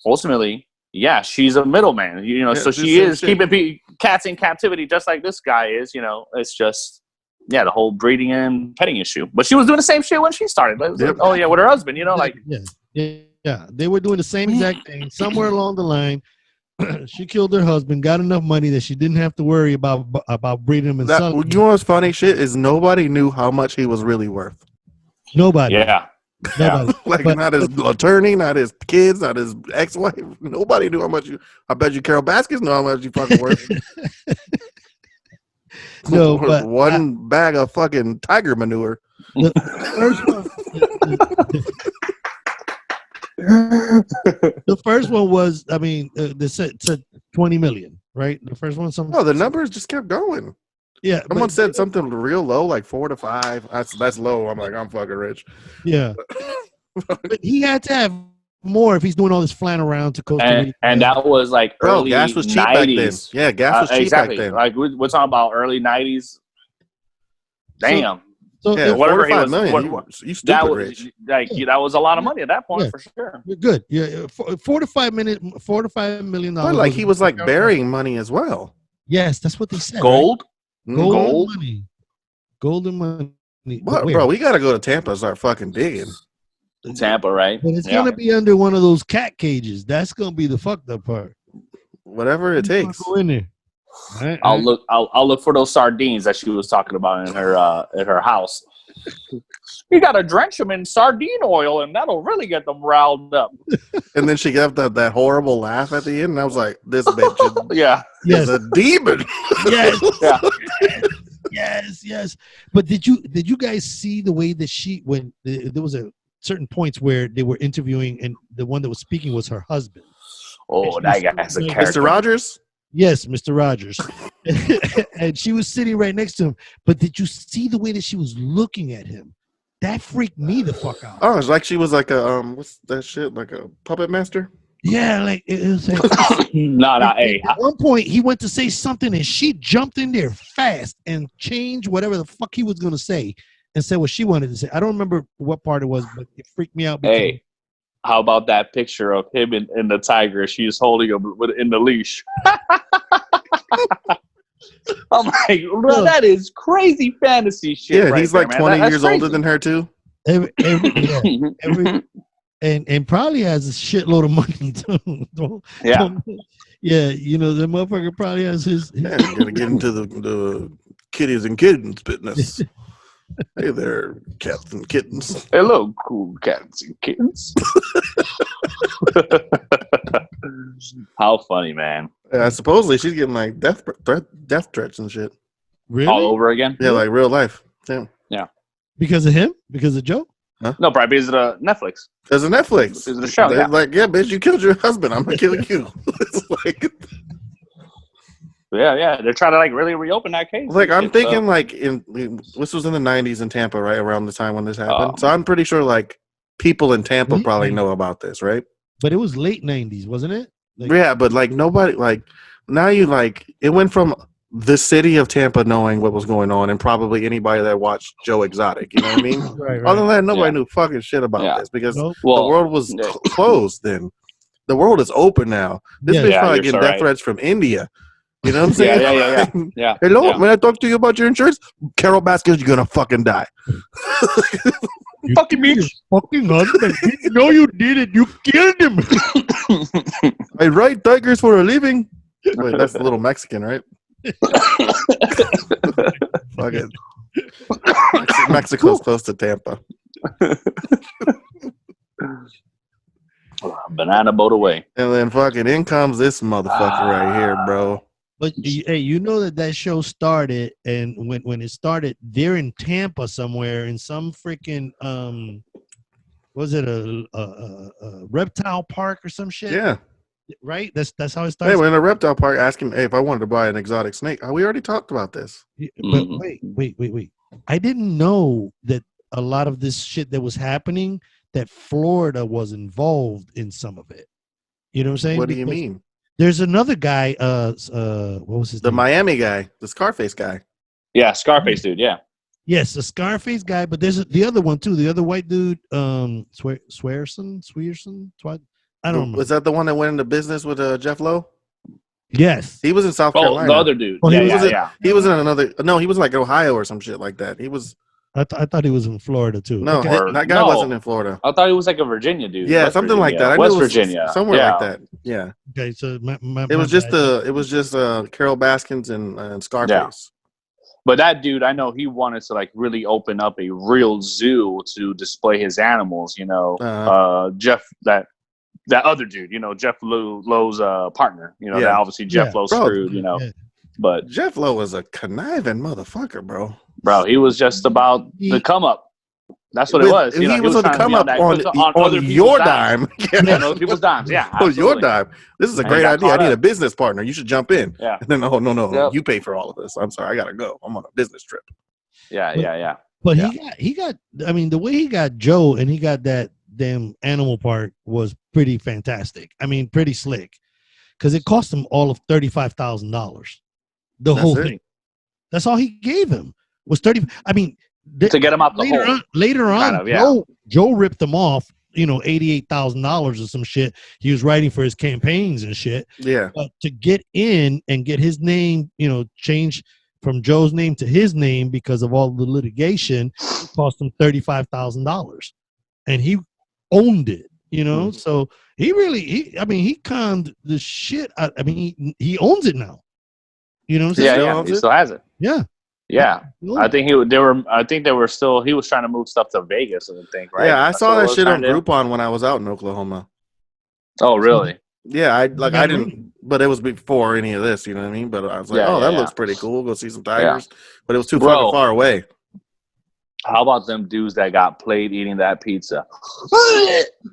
S3: ultimately, yeah, she's a middleman. So
S2: it's the
S3: she
S2: same
S3: is
S2: shit.
S3: keeping cats in captivity, just like this guy is. It's just the whole breeding and petting issue. But she was doing the same shit when she started.
S2: Yep.
S3: Oh yeah, with her husband.
S1: Yeah. They were doing the same exact thing. Somewhere along the line, she killed her husband, got enough money that she didn't have to worry about breeding him and selling
S2: You
S1: him.
S2: know what's funny shit is nobody knew how much he was really worth.
S1: Nobody.
S3: Yeah.
S1: Nobody.
S2: Like
S1: But-
S2: not his attorney, not his kids, not his ex-wife. Nobody knew how much you. I bet you Carol Baskins know how much you fucking worth.
S1: No, but
S2: one bag of fucking tiger manure.
S1: the first one, the first one was, they said 20 million, right? The first one,
S2: No, the numbers just kept going.
S1: yeah.
S2: Someone
S1: but-
S2: said something real low, like 4 to 5. That's low. I'm like, I'm fucking rich.
S1: Yeah, but he had to have more if he's doing all this flying around to Costa Rica.
S3: And that was like
S2: Bro,
S3: early
S2: gas was cheap
S3: 90s.
S2: back then. Yeah, gas was cheap
S3: exactly.
S2: back then.
S3: Like we're talking about early 90s. Damn.
S1: So
S2: Yeah,
S1: if-
S3: whatever
S2: 4 to 5
S3: he was-
S2: million.
S3: what-
S2: You
S3: that
S2: stupid
S3: was
S2: rich.
S3: that was a lot of money at that point
S1: Yeah.
S3: for sure.
S1: you're good. Yeah, $4 to $5 million.
S2: But like he was like burying money as well.
S1: Yes, that's what they said.
S3: Gold.
S1: right?
S2: Mhm.
S1: Gold money, golden money.
S2: What, bro? We gotta go to Tampa and start fucking digging.
S3: Tampa, right?
S1: But it's
S3: Yeah.
S1: gonna be under one of those cat cages. That's gonna be the fucked up part.
S2: Whatever it takes.
S1: Go in there. All right,
S3: I'll look for those sardines that she was talking about in her house. You gotta drench them in sardine oil, and that'll really get them riled up.
S2: And then she gave that horrible laugh at the end, and I was like, "This bitch
S3: Yeah,
S1: Yes,
S2: is a demon."
S1: yes,
S3: yeah.
S1: yes. But did you guys see the way that there was a certain points where they were interviewing, and the one that was speaking was her husband.
S3: Oh, that guy's a
S1: Mr.
S3: character.
S2: Mr. Rogers.
S1: Yes, Mr. Rogers. And she was sitting right next to him. But did you see the way that she was looking at him? That freaked me the fuck out.
S2: Oh, it's like she was like a what's that shit? Like a puppet master.
S1: Yeah, like it was like
S3: No, hey,
S1: at one point he went to say something and she jumped in there fast and changed whatever the fuck he was gonna say and said what she wanted to say. I don't remember what part it was, but it freaked me out.
S3: hey, how about that picture of him and the tiger? She's holding him in the leash. I'm like, bro, that is crazy fantasy shit.
S2: Yeah,
S3: right
S2: he's
S3: there,
S2: like
S3: man.
S2: 20
S3: That's
S2: years
S3: crazy.
S2: older than her too.
S1: every and probably has a shitload of money too. Yeah, the motherfucker probably has his
S2: Yeah, you're gonna get into the kitties and kittens business. Hey there, cats and kittens.
S3: Hello, cool cats and kittens. How funny, man.
S2: Yeah, supposedly she's getting like death threats and shit.
S1: really
S3: All over again?
S2: Yeah, like real life. Damn.
S1: because of him, because of Joe.
S3: No, probably because of Netflix.
S2: There's a Netflix.
S3: Because of the show,
S2: They're
S3: yeah.
S2: like, yeah, bitch, you killed your husband. I'm gonna kill you. It's like,
S3: Yeah. They're trying to like really reopen that case.
S2: I'm
S3: Shit,
S2: thinking
S3: so-
S2: like this was in the 90s in Tampa, right around the time when this happened.
S3: Oh.
S2: So I'm pretty sure like people in Tampa
S1: Late
S2: probably
S1: 90s.
S2: know about this, right?
S1: But it was late 90s, wasn't it? Like,
S2: Yeah, but like nobody like now you like it went from the city of Tampa knowing what was going on and probably anybody that watched Joe Exotic. You know what I mean?
S1: right.
S2: Other than that, nobody
S3: Yeah.
S2: knew fucking shit about
S3: Yeah.
S2: this because
S1: Nope.
S2: the
S3: Well,
S2: world was
S3: yeah.
S2: closed then. The world is open now. This
S1: Yeah.
S2: bitch
S3: Yeah,
S2: probably
S3: you're
S2: getting
S3: so
S2: death
S3: right.
S2: threats from India. You know what I'm
S3: Yeah,
S2: saying?
S3: yeah.
S2: Hello,
S3: Yeah.
S2: when I talk to you about your insurance, Carol Baskins, you're gonna fucking die.
S1: You
S3: Fucking
S1: killed
S3: bitch.
S1: your fucking husband. No, you did it. You killed him.
S2: I ride tigers for a living. Wait, that's a little Mexican, right? Fucking Mexico's close to Tampa.
S3: Banana boat away.
S2: And then fucking in comes this motherfucker right here, bro.
S1: But hey, you know that show started, and when it started, they're in Tampa somewhere in some freaking was it a reptile park or some shit?
S2: Yeah.
S1: Right. That's how it
S2: Hey,
S1: starts.
S2: we're in a reptile park asking hey, if I wanted to buy an exotic snake. We already talked about this.
S1: But
S3: Mhm.
S1: wait. I didn't know that a lot of this shit that was happening, that Florida was involved in some of it. You know what I'm saying?
S2: What do you
S1: Because
S2: mean?
S1: there's another guy. What was his
S2: The
S1: name?
S2: Miami guy, the Scarface guy.
S3: Yeah, Scarface dude. Yeah.
S1: Yes, the Scarface guy, but there's the other one too. The other white dude, Swearson. I don't
S2: Was
S1: remember.
S2: that the one that went into business with Jeff Lowe?
S1: Yes.
S2: He was in South
S3: Oh,
S2: Carolina.
S3: the other dude.
S1: Oh, he
S3: yeah,
S1: was
S3: yeah,
S2: in-
S3: yeah.
S2: He was in another. No, he was like Ohio or some shit like that. He was
S1: I thought he was in Florida too.
S2: no,
S1: Okay.
S3: Or-
S2: that guy
S3: no.
S2: wasn't in Florida.
S3: I thought he was like a Virginia dude.
S2: Yeah,
S3: West
S2: something like
S3: Virginia.
S2: that. I
S3: West
S2: knew it was
S3: Virginia.
S2: somewhere
S3: yeah.
S2: like that. Yeah,
S1: Okay, so
S2: it was just Carol Baskins and Scarface.
S3: But that dude, I know he wanted to like really open up a real zoo to display his animals. You know, Jeff, that other dude, you know, Jeff Lowe's partner. You know,
S2: Yeah.
S3: that obviously Jeff
S1: Yeah.
S3: Lowe
S2: Bro,
S3: screwed. You know,
S1: yeah.
S3: but
S2: Jeff Lowe was a conniving motherfucker, bro.
S3: bro, he was just about the come up. That's what it
S2: With-
S3: was. You know,
S2: he was on the
S3: trying to
S2: come
S3: be
S2: up
S3: that-
S2: on
S3: other people's
S2: your
S3: dimes.
S2: dime.
S3: Yeah, on other people's dimes. Yeah,
S2: On your
S3: absolutely.
S2: dime. This is a
S3: And
S2: great
S3: he got
S2: idea. I
S3: caught
S2: need
S3: up.
S2: a business partner. You should jump in.
S3: Yeah.
S2: And then, no,
S3: Yep.
S2: you pay for all of this. I'm sorry, I gotta go. I'm on a business trip.
S3: Yeah.
S1: But
S3: Yeah.
S1: he got. I mean, the way he got Joe and he got that damn animal part was pretty fantastic. I mean, pretty slick, because it cost him all of $35,000. The
S2: That's
S1: whole
S2: it?
S1: thing. That's all he gave him was 30. I mean,
S3: To get him out the hole.
S1: later on,
S3: kind of, yeah.
S1: Joe ripped him off. You know, $88,000 or some shit. He was writing for his campaigns and shit.
S2: Yeah.
S1: But to get in and get his name, you know, changed from Joe's name to his name because of all the litigation, it cost him $35,000, and he owned it. You know, so he conned the shit out. I mean, he owns it now. You know what I'm saying?
S2: Still
S3: Yeah,
S2: owns
S3: he
S2: it?
S3: still has it.
S1: Yeah.
S3: Yeah.
S1: He owns
S3: I
S1: it.
S3: think they were still, he was trying to move stuff to Vegas, I think, right?
S2: Yeah, I
S3: That's
S2: saw
S3: what
S2: that
S3: it was
S2: shit on
S3: trying to do?
S2: Groupon when I was out in Oklahoma.
S3: Oh, really?
S2: Yeah, I
S1: got
S2: didn't, but it was before any of this, you know what I mean? But I was like,
S3: Yeah,
S2: that
S3: yeah.
S2: looks pretty cool. Go see some tigers. But it was too
S3: Bro.
S2: fucking far away.
S3: How about them dudes that got played eating that pizza?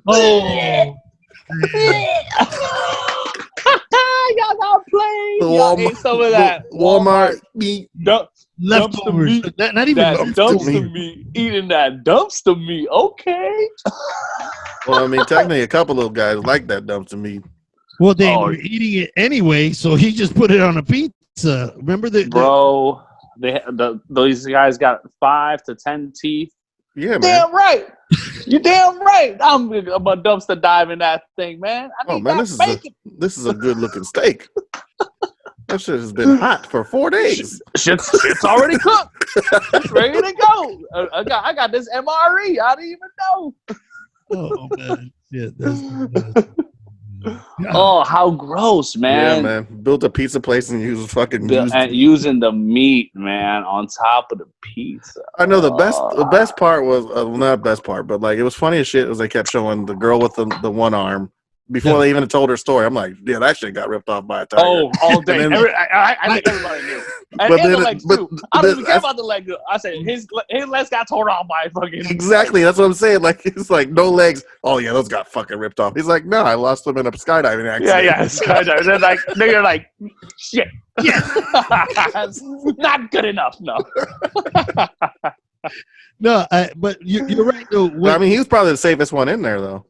S1: Oh,
S3: Y'all got played.
S2: The
S3: Y'all ate some of that
S2: Walmart meat.
S1: leftovers.
S3: meat.
S1: Not even
S3: That
S1: leftovers.
S3: dumpster meat. Eating that dumpster meat. Okay.
S2: Well, I mean, technically, a couple of guys like that dumpster meat.
S1: Well, they
S3: Oh.
S1: were eating it anyway, so he just put it on a pizza. Remember
S3: Bro, those guys got 5 to 10 teeth.
S2: Yeah, man.
S3: Damn right. You damn right. I'm a dumpster dive in that thing, man. I
S2: Oh
S3: need
S2: man,
S3: that bacon.
S2: this is a good looking steak. That shit has been hot for 4 days.
S3: Shit's already cooked. It's ready to go. I got this MRE. I didn't even know.
S1: Oh man, yeah. That's
S3: Oh, how gross, man.
S2: Yeah, man. Built a pizza place and used fucking used.
S3: And using the meat, man, on top of the pizza.
S2: I know the best part was well, not best part, but like it was funny as shit as they kept showing the girl with the one arm before they even told her story. I'm like, yeah, that shit got ripped off by a tiger.
S3: Oh, all day.
S2: And then-
S3: I think everybody knew. And,
S2: But
S3: and
S2: then-
S3: the legs
S2: but-
S3: too. I don't
S2: but
S3: even care about the leg. I said his legs got torn off by a fucking.
S2: Exactly, that's what I'm saying. Like it's like no legs. Oh yeah, those got fucking ripped off. He's like, no, I lost them in a skydiving accident.
S3: Yeah. Skydivers. They're like, they're like, shit. Yeah. Not good enough. No.
S1: no, but you're right though.
S2: But, I mean, he was probably the safest one in there though.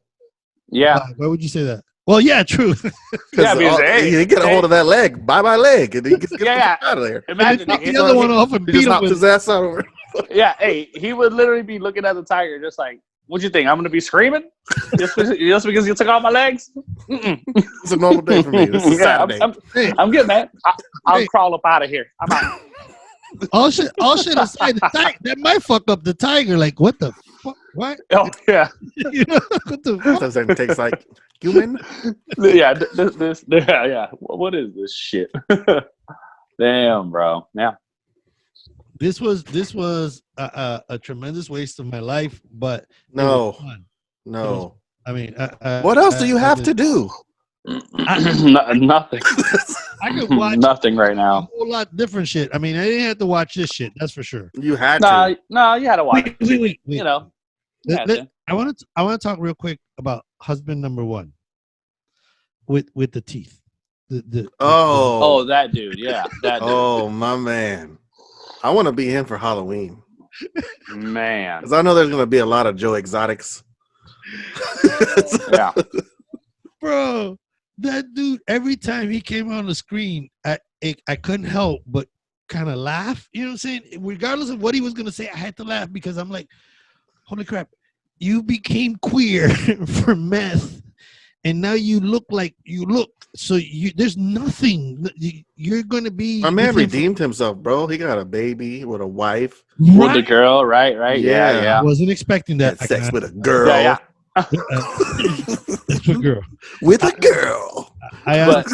S3: Yeah.
S1: Why would you say that? Well, yeah, true.
S3: Yeah, because,
S2: he didn't get a hold of that leg. Bye bye leg, and he gets
S3: Yeah.
S2: out of there.
S3: Imagine
S1: Knock
S3: it.
S1: the other one off and
S2: He
S1: beat
S2: just
S1: him
S2: knocked
S1: with.
S2: his ass out over.
S3: Yeah, hey, he would literally be looking at the tiger just like, what you think? I'm gonna be screaming just because you took off my legs? Mm-mm.
S2: It's a normal day for me. This is
S3: Yeah,
S2: Saturday.
S3: I'm good, man. I'll
S1: Hey.
S3: crawl up out of here. I'm out.
S1: All shit aside, the tiger that might fuck up the tiger. Like, what the fuck? What?
S3: Oh yeah,
S1: You know, what the fuck?
S2: Doesn't taste like human.
S3: yeah. Yeah. What is this shit? Damn, bro. Yeah.
S1: This was a tremendous waste of my life, but it
S2: No,
S1: was fun.
S2: no.
S1: I mean,
S2: What else do you have to do?
S3: Nothing.
S1: I could watch
S3: Nothing right
S1: a
S3: now.
S1: whole lot different shit. I mean, I didn't have to watch this shit. That's for sure.
S2: You had to.
S3: No, you had to watch it.
S1: Wait.
S3: You know. you had to.
S1: I want to talk real quick about husband number one with the teeth.
S3: Oh, that dude. Yeah, that dude.
S2: Oh, my man. I want to be him for Halloween.
S3: Man.
S2: Because I know there's going to be a lot of Joe Exotics.
S3: Yeah.
S1: Bro, That dude, every time he came on the screen, I couldn't help but kind of laugh. You know what I'm saying? Regardless of what he was gonna say, I had to laugh because I'm like, holy crap, you became queer for meth, and now you look like you look. So there's nothing. You're gonna be.
S2: My man
S1: with him
S2: redeemed himself, bro. He got a baby with a wife.
S3: With the
S1: right?
S3: girl, right? Yeah,
S2: Yeah.
S3: yeah.
S1: Wasn't expecting that.
S2: Had sex with a
S3: Yeah,
S2: girl.
S3: yeah.
S1: That's a girl.
S2: With
S1: I,
S2: a girl.
S3: But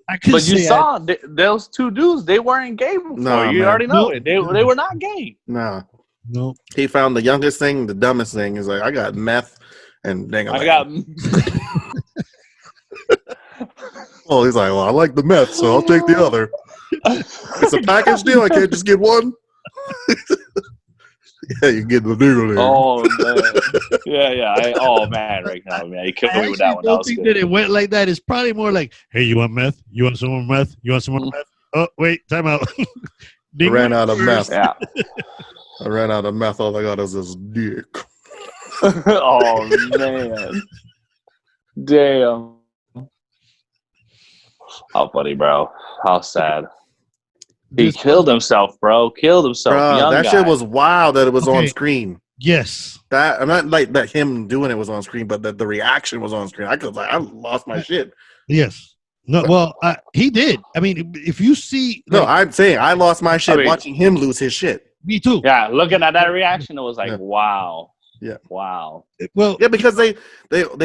S1: I could
S3: but you
S1: say
S3: saw those two dudes, they weren't gay before.
S2: Nah,
S3: You
S2: man.
S3: already know
S1: Nope.
S3: it. They were not gay.
S2: Nah.
S1: no.
S2: He found the youngest thing, the dumbest thing. He's like, I got meth and dang
S3: I got
S2: Oh, he's like, well, I like the meth, so I'll take the other. It's a package deal. I can't just get one. Yeah, you get the deal.
S3: Oh man. Yeah. Oh man, right now, man. You killed
S1: I
S3: me with that
S1: actually
S3: one. That
S1: don't
S3: was
S1: think
S3: good.
S1: that it went like that. It's probably more like, hey, you want meth? You want some more meth? You want some more meth? Oh, wait, time out.
S2: I ran out of meth.
S3: Yeah.
S2: I ran out of meth. All I got is this dick.
S3: Oh man. Damn. How funny, bro. How sad. He
S1: Just-
S3: killed himself, bro. Killed himself.
S2: Bruh,
S3: Young
S2: that
S3: guy.
S2: shit was wild that it was on
S1: Okay.
S2: screen.
S1: Yes.
S2: That I'm not like that him doing it was on screen, but that the reaction was on screen. I lost my shit.
S1: Yes. No, well, he did. I mean, if you see.
S2: No,
S1: like,
S2: I'm saying I lost my shit
S3: I mean-
S2: watching him lose his shit.
S1: me too.
S3: Yeah, looking at that reaction, it was like,
S2: Yeah.
S3: wow.
S2: Yeah.
S3: Wow.
S1: Well,
S2: Yeah, because they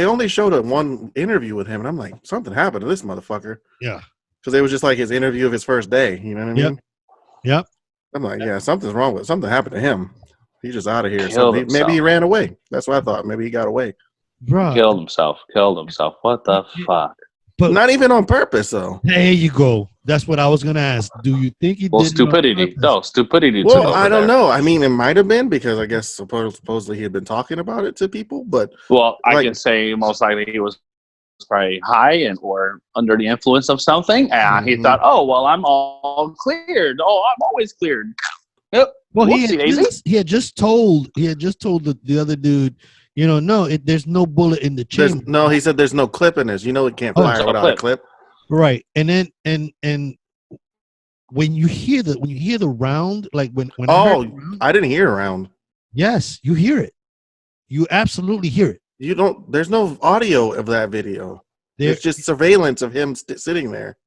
S2: only showed one interview with him, and I'm like, something happened to this motherfucker.
S1: yeah.
S2: Because it was just like his interview of his first day. You know what I
S1: Yep.
S2: mean?
S1: Yep.
S2: I'm like, yeah, something's wrong with something happened to him. He's just out of here.
S3: Killed
S2: Maybe he
S3: himself.
S2: ran away. That's what I thought. Maybe he got away.
S1: Bruh.
S3: Killed himself. What the fuck?
S1: But
S2: Not even on purpose, though.
S1: there you go. That's what I was going to ask. Do you think he
S3: Well,
S1: did it on
S3: stupidity.
S1: purpose?
S3: No, stupidity.
S2: Well,
S3: took over
S2: I don't
S3: there.
S2: know. I mean, it might have been because I guess supposedly he had been talking about it to people, but
S3: Well, I
S2: Like-
S3: can say most likely he was probably high or under the influence of something, and he
S2: Mhm.
S3: thought, "Oh, well, I'm all cleared. Oh, I'm always cleared." Yep.
S1: Well,
S3: Whoopsie-daisy.
S1: he had just told the other dude, no, there's no bullet in the chamber.
S2: he said there's no clip in this. You know, it can't
S1: Oh,
S2: fire
S3: there's no
S2: without a
S3: clip.
S2: clip.
S1: Right. And then and when you hear the round, like when I heard
S2: Oh,
S1: the round,
S2: I didn't hear around.
S1: yes, you hear it. You absolutely hear it.
S2: You don't. There's no audio of that video.
S1: There,
S2: It's just surveillance of him sitting there.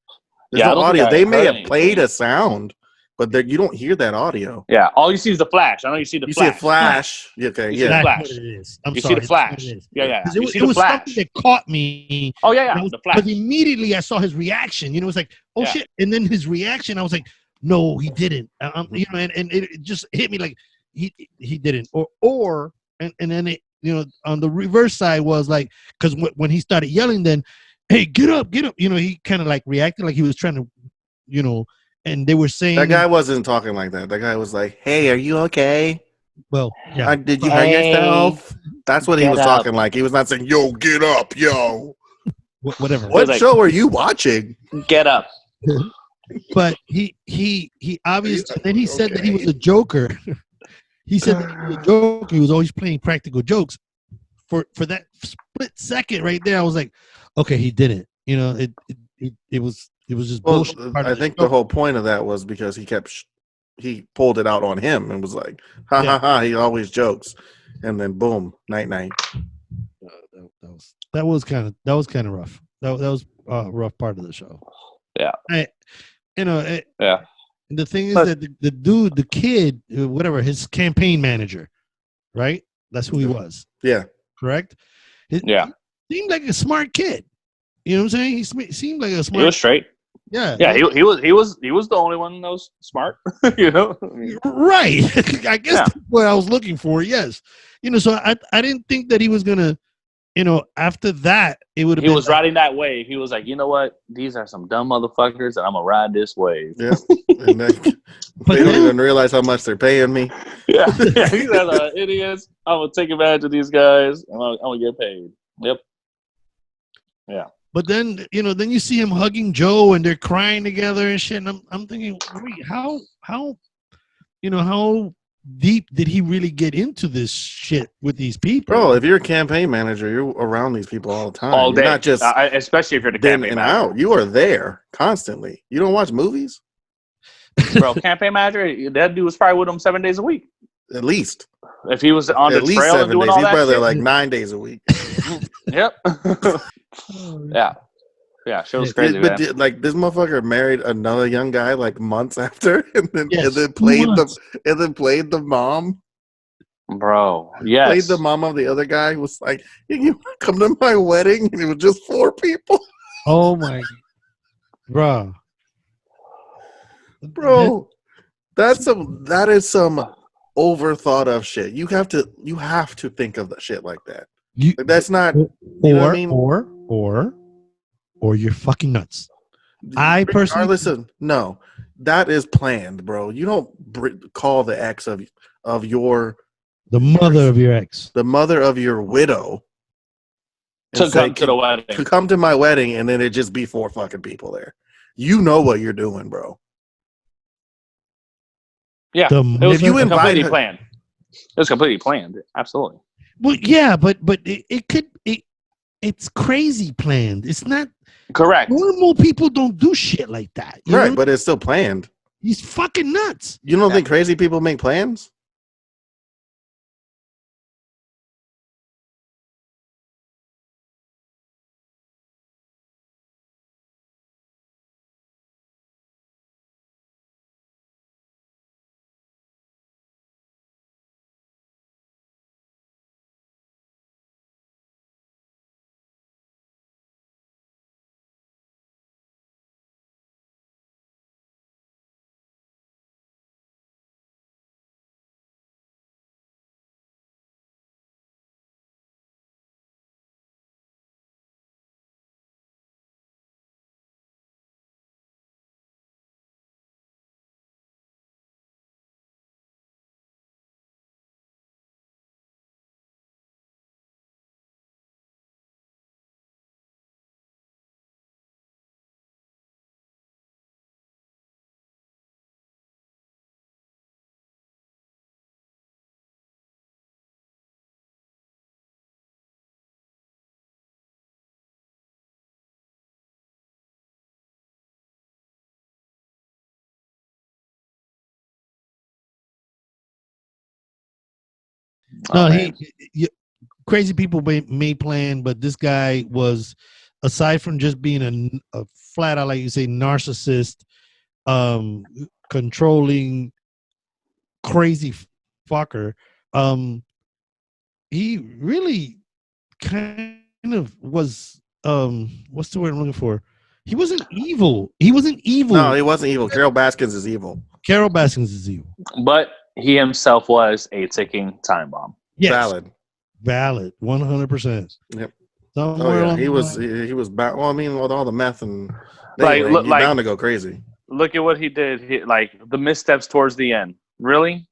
S2: There's
S3: Yeah, I
S2: no
S3: don't think
S2: audio.
S3: I
S2: They may
S3: heard
S2: have
S3: anything.
S2: played a sound, but you don't hear that audio.
S3: Yeah, all you see is the flash. I know you see the
S2: You
S3: flash.
S2: see a flash. Okay,
S3: You see the
S2: yeah.
S3: flash.
S1: That's what it is. I'm
S3: You
S1: sorry.
S3: see the
S1: that's what
S3: flash.
S1: it is.
S3: Yeah.
S1: 'Cause
S3: You
S1: It,
S3: see
S1: it
S3: the
S1: was
S3: flash.
S1: something that caught me.
S3: Oh yeah,
S1: But
S3: the flash.
S1: immediately I saw his reaction. It was like, oh
S3: Yeah.
S1: shit! And then his reaction, I was like, no, he didn't. And it just hit me like he didn't. And then it, on the reverse side was like, because when he started yelling, then, hey, get up. He kind of like reacted like he was trying to, and they were saying
S2: That guy wasn't talking like that. That guy was like, "Hey, are you okay?
S1: well, yeah,
S2: Did you hurt
S3: Hey,
S2: yourself?" That's what he
S3: get
S2: was
S3: up.
S2: talking like. He was not saying, "Yo, get up, yo."
S1: whatever.
S2: What
S3: like-
S2: show are you watching?
S3: Get up.
S1: But he obviously, and then he said that he was a joker. He said that he was a joker. He was always playing practical jokes. For that split second right there, I was like, okay, he didn't. It was just
S2: Well,
S1: bullshit. part
S2: I
S1: of
S2: think
S1: show.
S2: the whole point of that was because he pulled it out on him and was like, "Ha
S1: Yeah.
S2: ha ha!" He always jokes, and then boom, night.
S1: That was kind of rough. That was a rough part of the show.
S3: Yeah.
S1: Yeah. The thing is that the dude, the kid, whatever, his campaign manager, right? That's who he was.
S2: Yeah,
S1: Correct?
S3: Yeah.
S1: He seemed like a smart kid. You know what I'm saying? He seemed like a
S3: He
S1: smart.
S3: was straight.
S1: Yeah.
S3: Yeah, he was the only one that was smart. I mean,
S1: Right. I guess
S3: Yeah.
S1: that's what I was looking for. Yes. So I didn't think that he was gonna. After that, it would have
S3: he
S1: been.
S3: was riding that wave. He was like, you know what? These are some dumb motherfuckers, and I'm gonna ride this wave.
S2: yeah. And then,
S1: But
S2: they don't
S1: then-
S2: even realize how much they're paying me.
S3: Yeah, these are idiots. I'm gonna take advantage of these guys. I'm gonna get paid. Yep.
S1: But then then you see him hugging Joe and they're crying together and shit. And I'm thinking, wait, how deep did he really get into this shit with these people?
S2: Bro, if you're a campaign manager, you're around these people all the time.
S3: all
S2: You're
S3: day,
S2: not just
S3: especially if you're the
S2: in
S3: campaign
S2: and
S3: manager.
S2: out. You are there constantly. You don't watch movies?
S3: Bro, campaign manager, that dude was probably with him 7 days a week.
S2: At least.
S3: If he was on the
S2: At least
S3: trail and
S2: 7
S3: doing
S2: days.
S3: all
S2: He's
S3: that
S2: probably
S3: shit.
S2: like 9 days a week.
S3: Yep. Yeah. Yeah, shit was crazy,
S2: But
S3: man.
S2: like this motherfucker married another young guy like months after, and then
S1: Yes,
S2: played
S1: 2 months.
S2: played the mom.
S3: Bro,
S2: Played
S3: yes.
S2: the mom of the other guy. Was like, you come to my wedding, and it was just 4 people.
S1: Oh my, bro.
S2: Bro, that is some overthought of shit. You have to think of the shit like that.
S1: You,
S2: Like, that's not, you know what I mean?
S1: Or you're fucking nuts. I personally,
S2: listen, no, that is planned, bro. You don't call the ex of your
S1: the mother of your ex,
S2: the mother of your widow
S3: To
S2: and say,
S3: come to the wedding.
S2: to come to my wedding, and then it just be 4 fucking people there. You know what you're doing, bro.
S3: Yeah.
S1: the
S3: It was
S2: If you
S1: mother-
S2: invite
S3: completely
S2: her-
S3: planned. It was completely planned. Absolutely.
S1: well, yeah, but it's crazy planned. It's not
S3: Correct.
S1: normal people don't do shit like that. You
S2: Right,
S1: know?
S2: but it's still planned.
S1: He's fucking nuts.
S2: You don't
S3: Yeah.
S2: think crazy people make plans?
S1: No,
S3: Oh, man.
S1: crazy people may plan, but this guy was, aside from just being a flat out, like you say, narcissist, um, controlling, crazy fucker. He really kind of was. What's the word I'm looking for? He wasn't evil. He wasn't evil.
S2: No, he wasn't evil. Carol Baskins is evil.
S1: Carol Baskins is evil.
S3: But he himself was a ticking time bomb.
S1: Yes,
S2: Valid.
S1: 100%.
S2: Yep.
S1: Somewhere
S2: Oh yeah,
S1: along
S2: he
S1: the
S2: was
S1: line.
S2: he was bound. Well, I mean, with all the meth and
S3: Like,
S2: you're
S3: look, like-
S2: bound to go crazy.
S3: Look at what he did. Like the missteps towards the end. Really?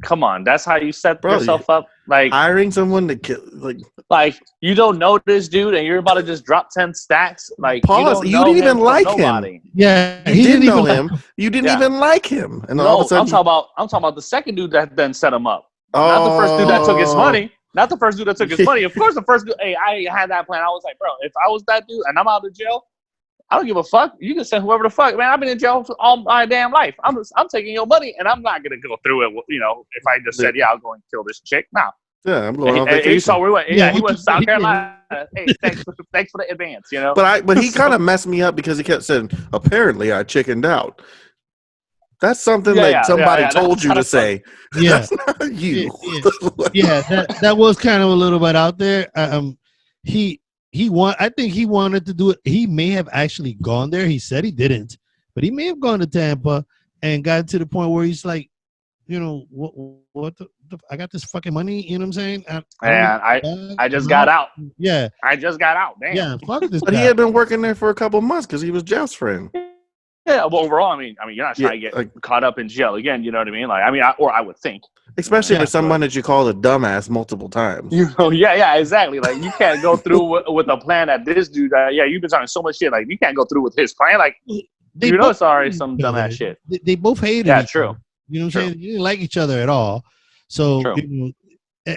S3: Come on. That's how you set
S2: Bro,
S3: yourself up. Like
S2: Hiring someone to kill, like
S3: you don't know this dude and you're about to just drop 10 stacks. Like
S2: Pause.
S3: you
S2: You
S3: don't know
S2: didn't even
S3: him from
S2: like him.
S3: nobody.
S1: Yeah,
S2: you
S1: he
S2: didn't know
S1: even
S2: him. You didn't
S3: Yeah.
S2: even like him, and all
S3: No,
S2: of a sudden,
S3: I'm talking about the second dude that then set him up. Not the first dude that took his
S2: Oh.
S3: money. Not the first dude that took his money. Of course, the first dude. Hey, I had that plan. I was like, bro, if I was that dude and I'm out of jail, I don't give a fuck. You can send whoever the fuck. Man, I've been in jail for all my damn life. I'm taking your money, and I'm not gonna go through it. You know, if I just said, yeah, I'll go and kill this chick. Nah.
S2: Yeah, I'm going on
S3: And you
S2: vacation.
S3: saw where we went.
S1: Yeah,
S3: Yeah, he
S1: which
S3: went
S1: is
S3: to
S1: what
S3: South
S1: he did.
S3: Carolina. Hey, thanks for the advance. You know.
S2: But he kind of messed me up because he kept saying, "Apparently, I chickened out." That's something somebody told you to say.
S1: Yeah.
S2: That's not you.
S1: Yeah, that was kind of a little bit out there. I think he wanted to do it. He may have actually gone there. He said he didn't, but he may have gone to Tampa and got to the point where he's like, you know, what the I got this fucking money. You know what I'm saying?
S3: I just got out.
S1: Yeah,
S3: I just got out. Damn.
S1: yeah. Fuck this
S2: But
S1: guy.
S2: he had been working there for a couple months because he was Jeff's friend.
S3: Yeah. Well, overall, I mean, you're not trying to
S2: Yeah,
S3: get caught up in jail again. You know what I mean? Like, I mean, I would think.
S2: Especially
S1: Yeah,
S2: with someone that you called a dumbass multiple times.
S3: You know, yeah, exactly. Like you can't go through with a plan that this dude. You've been talking so much shit. Like you can't go through with his plan. Like
S1: They
S3: you know,
S1: both
S3: it's already
S1: hated
S3: some
S1: each other.
S3: dumbass shit.
S1: They both hated.
S3: Yeah,
S1: each
S3: true.
S1: other. You know what I'm
S3: True.
S1: saying? They didn't like each other at all. So
S3: True.
S1: you know,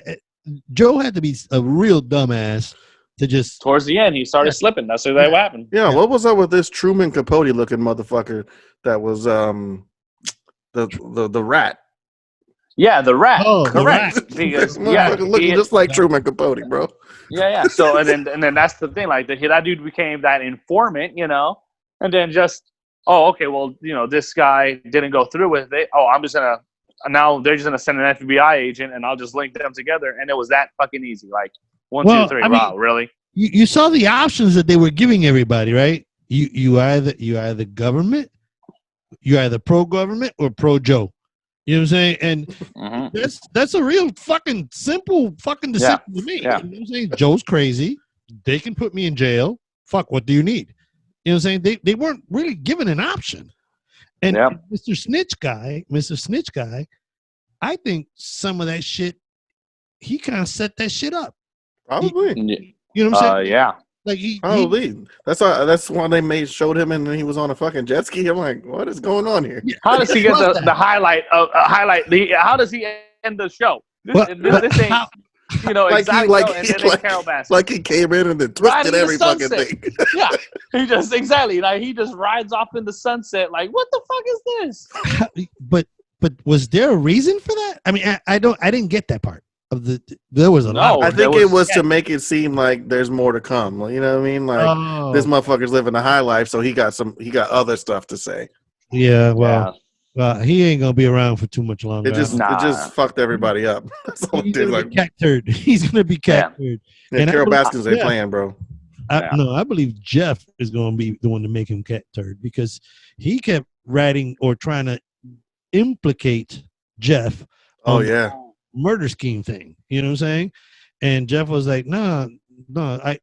S1: Joe had to be a real dumbass to just
S3: Towards the end, he started slipping. That's what happened.
S2: Yeah, what was up with this Truman Capote looking motherfucker that was the rat?
S3: Yeah, the rat.
S1: Oh, the
S3: Correct.
S1: rat.
S3: Because
S2: This motherfucker looking just like
S1: yeah.
S2: Truman Capote, bro.
S3: yeah. So and then that's the thing. Like that dude became that informant, you know, and then just okay, well, you know, this guy didn't go through with it. Oh, I'm just gonna now they're just gonna send an FBI agent and I'll just link them together, and it was that fucking easy. Like 1, 2, 3. Wow, really?
S1: You saw the options that they were giving everybody, right? You either government, you either pro government or pro Joe. You know what I'm saying? And that's a real fucking simple fucking decision to me.
S3: Yeah.
S1: You know what I'm saying? Joe's crazy. They can put me in jail. Fuck, what do you need? You know what I'm saying? They weren't really given an option. And Mr. Snitch guy, I think some of that shit, he kind of set that shit up.
S2: Probably.
S1: You know what I'm saying?
S3: Yeah.
S1: Like he
S2: That's why they showed him and he was on a fucking jet ski. I'm like, what is going on here?
S3: How does he get the highlight of how does he end the show? This ain't
S1: how,
S3: you know
S2: Like
S3: exactly Carol Baskin.
S2: like he came in and then twisted
S3: Riding
S2: every
S3: the
S2: fucking
S3: sunset.
S2: thing.
S3: Yeah, he just he just rides off in the sunset. Like, what the fuck is this?
S1: but was there a reason for that? I mean, I didn't get that part of there was a lot.
S2: I think it was to make it seem like there's more to come. You know what I mean? Like this motherfucker's living a high life, so he got other stuff to say.
S1: Yeah, well, he ain't gonna be around for too much longer.
S2: It just fucked everybody up. That's all it did. Like
S1: cat turd. He's gonna be cat turd.
S2: And Carol Baskins ain't playing, bro.
S1: No, I believe Jeff is gonna be the one to make him cat turd because he kept writing or trying to implicate Jeff. Murder scheme thing. You know what I'm saying? And Jeff was like, no, I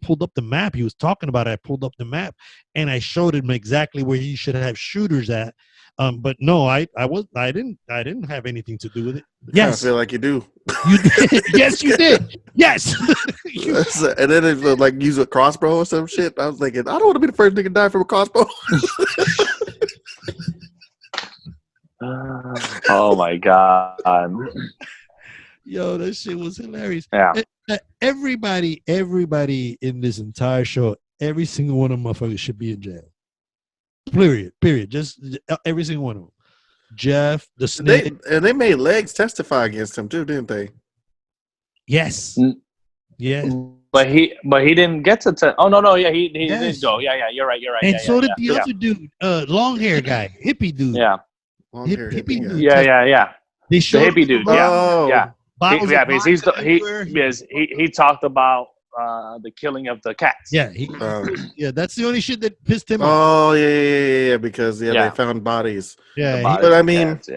S1: pulled up the map. He was talking about it. I pulled up the map and I showed him exactly where he should have shooters at. But no, I didn't have anything to do with it. Yes.
S2: I feel like you do.
S1: You did. Yes, you did. Yes.
S2: And then it like use a crossbow or some shit. I was thinking, I don't want to be the first nigga to die from a crossbow.
S3: Oh my god.
S1: Yo, that shit was hilarious.
S3: Yeah.
S1: Everybody in this entire show, every single one of them motherfuckers should be in jail. Period. Just every single one of them. Jeff, the snake.
S2: They made Legs testify against him too, didn't they?
S1: Yes. Yes.
S3: But he didn't get to. Oh no, yeah, he did go. Yeah, you're right.
S1: And so did the other dude, long hair guy, hippie dude.
S3: Yeah.
S1: Hippie dude.
S3: Yeah.
S1: They showed
S3: the hippie dude. Yeah.
S1: Because
S3: he talked about the killing of the cats.
S1: Yeah, that's the only shit that pissed him off.
S2: Oh yeah, because they found bodies.
S1: Yeah,
S2: but I mean,
S3: cats,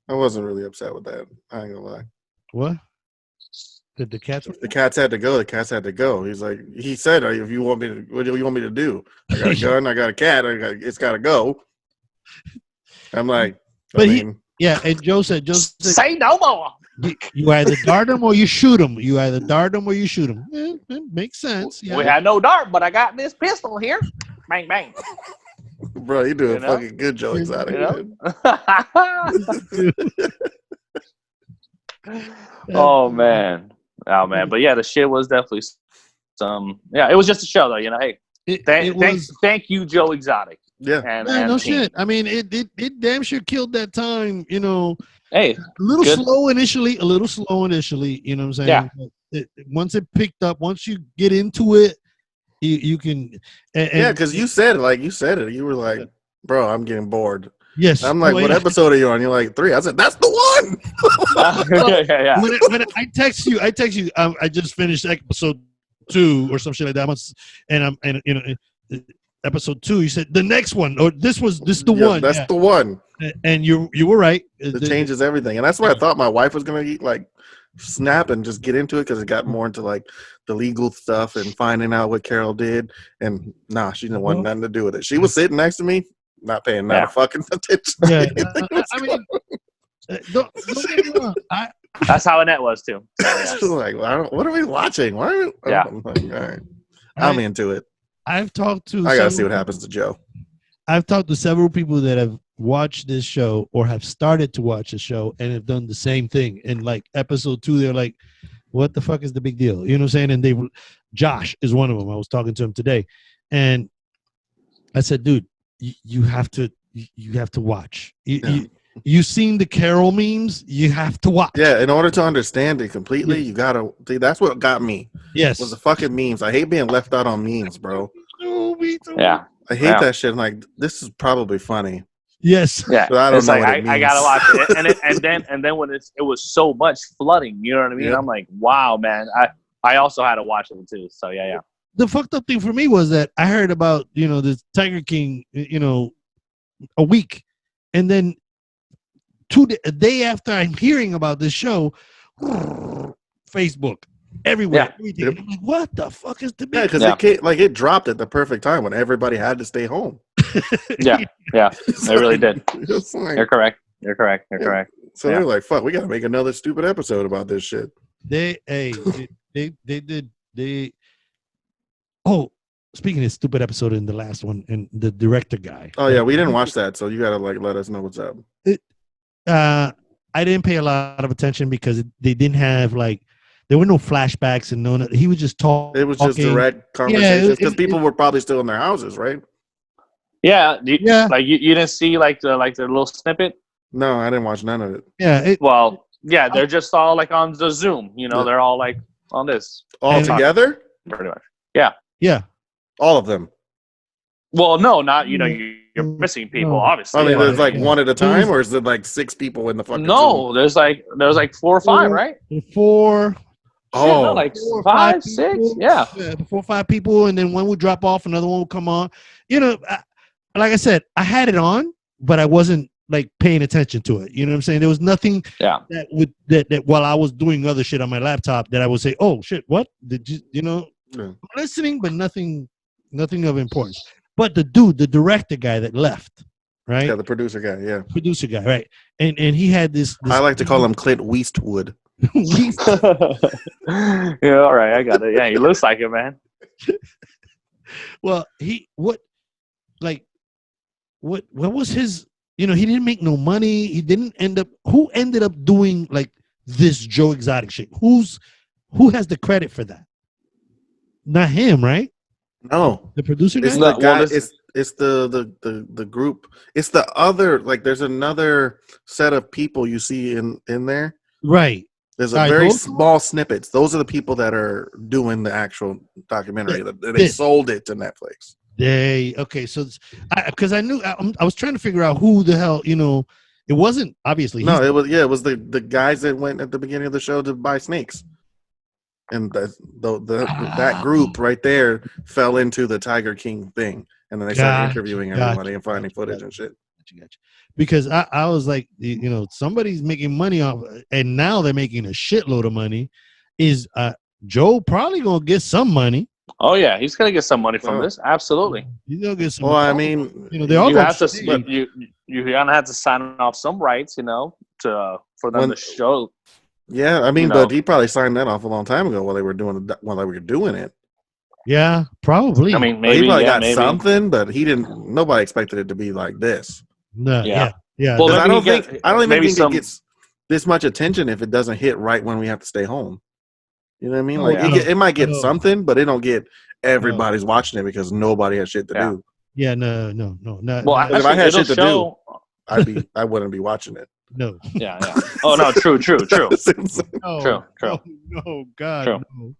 S2: I wasn't really upset with that. I ain't gonna lie.
S1: What? Did the cats?
S2: The cats had to go. The cats had to go. He said, "If you want me to, what do you want me to do? I got a gun. I got a cat. It's got to go." I'm like,
S1: and Joe said,
S3: say no more.
S1: You either dart them or you shoot them. It makes sense. Yeah.
S3: We had no dart, but I got this pistol here. Bang, bang.
S2: Bro, you doing fucking good, Joe Exotic.
S3: Oh man. But yeah, the shit was definitely some. Yeah, it was just a show though. You know, hey, thank you, Joe Exotic.
S2: Yeah,
S3: and
S1: no
S3: team.
S1: shit. I mean, it damn sure killed that time. You know,
S3: hey,
S1: a little slow initially. You know what I'm saying?
S3: Yeah.
S1: Once it picked up, once you get into it, you can.
S2: Because you said it. You were like, "Bro, I'm getting bored."
S1: Yes.
S2: I'm like, "What episode are you on?" You're like, 3. I said, "That's the one."
S1: Yeah. When I text you, I just finished episode 2 or some shit like that. Episode 2, you said the next one, or this the one.
S2: That's the one.
S1: And you were right.
S2: It changes everything, and that's why I thought my wife was gonna snap and just get into it because it got more into like the legal stuff and finding out what Carol did. And she didn't want nothing to do with it. She was sitting next to me, not paying not a fucking attention.
S1: Yeah, I mean, don't get me wrong.
S3: That's how Annette was too.
S2: She's like, what are we watching? Why are we?
S3: Yeah.
S2: I'm like, all right, I'm into it.
S1: I've talked to.
S2: I gotta see what happens to Joe.
S1: I've talked to several people that have watched this show or have started to watch the show and have done the same thing. And like episode 2, they're like, what the fuck is the big deal? You know what I'm saying? And Josh is one of them. I was talking to him today, and I said, dude, you have to watch. You seen the Carol memes? You have to watch.
S2: Yeah, in order to understand it completely, you gotta see. That's what got me.
S1: Yes.
S2: Was the fucking memes. I hate being left out on memes, bro.
S1: Me too.
S3: Yeah.
S2: I hate that shit. I'm like, this is probably funny.
S1: Yes.
S3: Yeah.
S2: But I don't
S3: it's
S2: know
S3: like,
S2: what it
S3: I
S2: means.
S3: gotta watch it. And then when it was so much flooding, you know what I mean?
S2: Yeah.
S3: I'm like, wow, man. I also had to watch it too. So yeah.
S1: The fucked up thing for me was that I heard about, this Tiger King, a week, and then a day after I'm hearing about this show, Facebook, everywhere, everything.
S2: Yep.
S1: I'm like, what the fuck is the big?
S2: Yeah, because it dropped at the perfect time when everybody had to stay home.
S3: Yeah. It really did.
S2: It's like,
S3: You're correct.
S2: so they're like, fuck, we gotta make another stupid episode about this shit.
S1: They did. Oh, speaking of stupid episode in the last one, and the director guy.
S2: Oh yeah, we didn't watch that, so you gotta let us know what's up.
S1: I didn't pay a lot of attention because they didn't have there were no flashbacks and he was just talking.
S2: It was just direct conversations because people were probably still in their houses, right?
S3: Yeah.
S1: Yeah.
S3: Like you didn't see the little snippet?
S2: No, I didn't watch none of it.
S1: Yeah.
S3: Well, yeah, they're just all like on the Zoom, they're all like on this.
S2: All together?
S3: Pretty much. Yeah.
S1: Yeah.
S2: All of them.
S3: Well, no, not you're missing people, obviously.
S2: I mean, there's
S3: like
S2: one at a time, or is it like 6 people in the fucking
S3: no,
S2: Zoom?
S3: there's like 4 or 5, right?
S1: 4.
S2: Oh,
S3: no, like
S1: 4 or
S3: 5, 6,
S1: people.
S3: yeah.
S1: 4 or 5 people, and then one would drop off, another one would come on. Like I said, I had it on, but I wasn't paying attention to it. You know what I'm saying? There was nothing that while I was doing other shit on my laptop that I would say, oh shit, what did I'm listening, but nothing of importance. But the director guy that left, right?
S2: Yeah, the producer guy,
S1: right? And he had this
S2: I like to call him Clint Eastwood.
S3: Yeah, all right, I got it. Yeah, he looks like it, man.
S1: Well, what was his? He didn't make no money. He didn't who ended up doing this Joe Exotic shit? Who has the credit for that? Not him, right?
S2: No,
S1: the producer guy.
S2: It's the guy. It's the group. It's the other. There's another set of people you see in there.
S1: Right.
S2: There's a very small snippets. Those are the people that are doing the actual documentary. They sold it to Netflix.
S1: Okay, so because I knew I was trying to figure out who the hell it wasn't obviously.
S2: No, it was the guys that went at the beginning of the show to buy snakes, and that group right there fell into the Tiger King thing, and then they started interviewing everybody and finding footage and shit.
S1: Gotcha. Because I was like, somebody's making money off, and now they're making a shitload of money. Is Joe probably gonna get some money?
S3: Oh yeah, he's gonna get some money from this. Absolutely.
S1: He's gonna get some.
S2: Well, I mean,
S1: they all
S3: you're gonna have to sign off some rights, for them to show.
S2: Yeah, I mean, but he probably signed that off a long time ago while they were doing it.
S1: Yeah, probably.
S3: I mean, maybe
S2: he probably got
S3: maybe.
S2: something, but he didn't. Nobody expected it to be like this.
S1: No, yeah.
S3: Well,
S2: I don't even think
S3: it
S2: gets this much attention if it doesn't hit right when we have to stay home. You know what I mean? It might get something, but it don't get everybody's watching it because nobody has shit to do.
S1: Yeah, no.
S3: Well,
S1: actually,
S2: if I had shit to do, I wouldn't be watching it.
S1: No.
S3: Yeah. Oh no, true.
S1: No,
S3: True.
S1: No, God.
S3: True.
S1: No.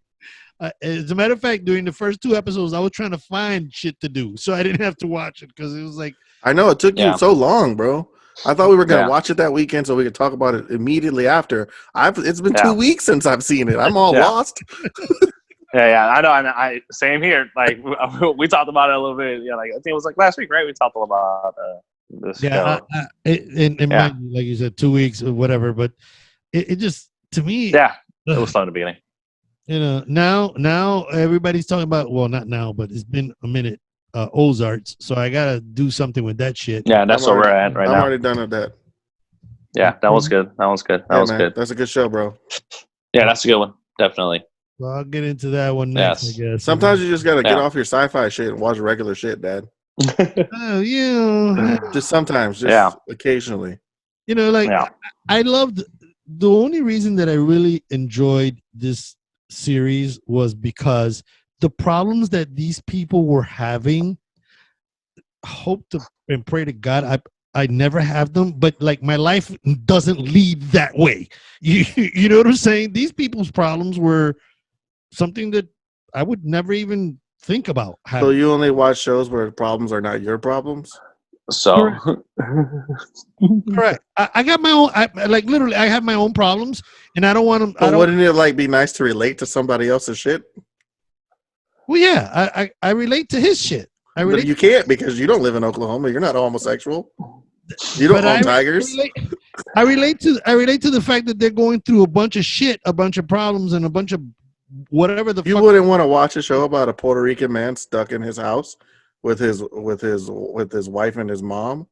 S1: As a matter of fact, during the first 2 episodes, I was trying to find shit to do, so I didn't have to watch it because it was like.
S2: I know it took you so long, bro. I thought we were gonna watch it that weekend so we could talk about it immediately after. It's been 2 weeks since I've seen it. I'm all lost.
S3: Yeah, I know. I same here. We talked about it a little bit. Yeah, I think it was last week, right? We talked about this show.
S1: Mind you, like you said, 2 weeks or whatever. But it just to me,
S3: it was fun in the beginning.
S1: Now everybody's talking about. Well, not now, but it's been a minute. Ozarks, so I gotta do something with that shit.
S3: Yeah, that's where we're at right now.
S2: I'm already done with that.
S3: Yeah, that was good. That was good. Good.
S2: That's a good show, bro.
S3: Yeah, that's a good one. Definitely.
S1: Well, I'll get into that one next, I guess.
S2: Sometimes you just gotta get off your sci-fi shit and watch regular shit, Dad.
S1: Oh, yeah.
S2: Just sometimes, just
S3: Yeah.
S2: occasionally.
S1: You know, like
S3: Yeah.
S1: I loved the only reason that I really enjoyed this series was because the problems that these people were having, hope to and pray to God I never have them, but like my life doesn't lead that way. You know what I'm saying? These people's problems were something that I would never even think about
S2: So
S1: having.
S2: you only watch shows where problems are not your problems?
S3: So,
S1: Correct. I got my own. Like literally, I have my own problems, and I don't want them. I
S2: But
S1: don't.
S2: wouldn't it like be nice to relate to somebody else's shit?
S1: Well, yeah, I relate to his shit. I
S2: But
S1: relate,
S2: you can't because you don't live in Oklahoma. You're not a homosexual. You don't
S1: but
S2: own tigers.
S1: I relate to the fact that they're going through a bunch of shit, a bunch of problems, and a bunch of whatever the
S2: You
S1: fuck.
S2: wouldn't want to watch a show about a Puerto Rican man stuck in his house with his wife and his mom.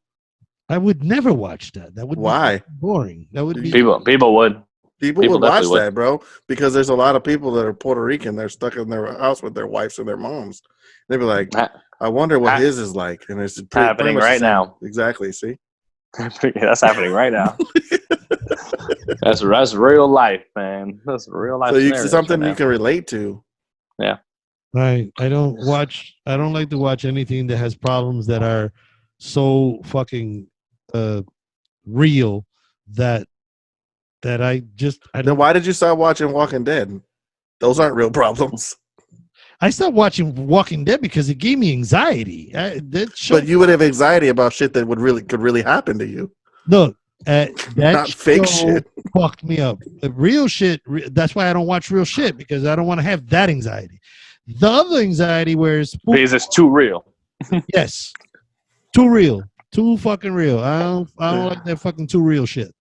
S1: I would never watch that. That would be
S2: Why?
S1: boring. That would be.
S3: people would.
S2: People
S3: People
S2: would watch
S3: definitely would.
S2: that, bro, because there's a lot of people that are Puerto Rican. They're stuck in their house with their wives and their moms. They'd be like, I wonder what his is like. And it's
S3: Happening
S2: much the
S3: right
S2: same.
S3: now.
S2: Exactly. See?
S3: That's happening right now. That's real life, man. That's real life.
S2: So
S3: scenarios
S2: something
S3: right
S2: you can relate to.
S1: I don't watch. I don't like to watch anything that has problems that are so fucking real that I just I
S2: Then
S1: don't.
S2: why did you start watching Walking Dead? Those aren't real problems.
S1: I stopped watching Walking Dead because it gave me anxiety. That show,
S2: But you would have anxiety about shit that could really happen to you.
S1: look, that
S2: Not fake
S1: show
S2: shit.
S1: fucked me up. The real shit. That's why I don't watch real shit, because I don't want to have that anxiety. The other anxiety where it's
S3: Because it's too real.
S1: yes, too real, too fucking real. I don't like that fucking too real shit.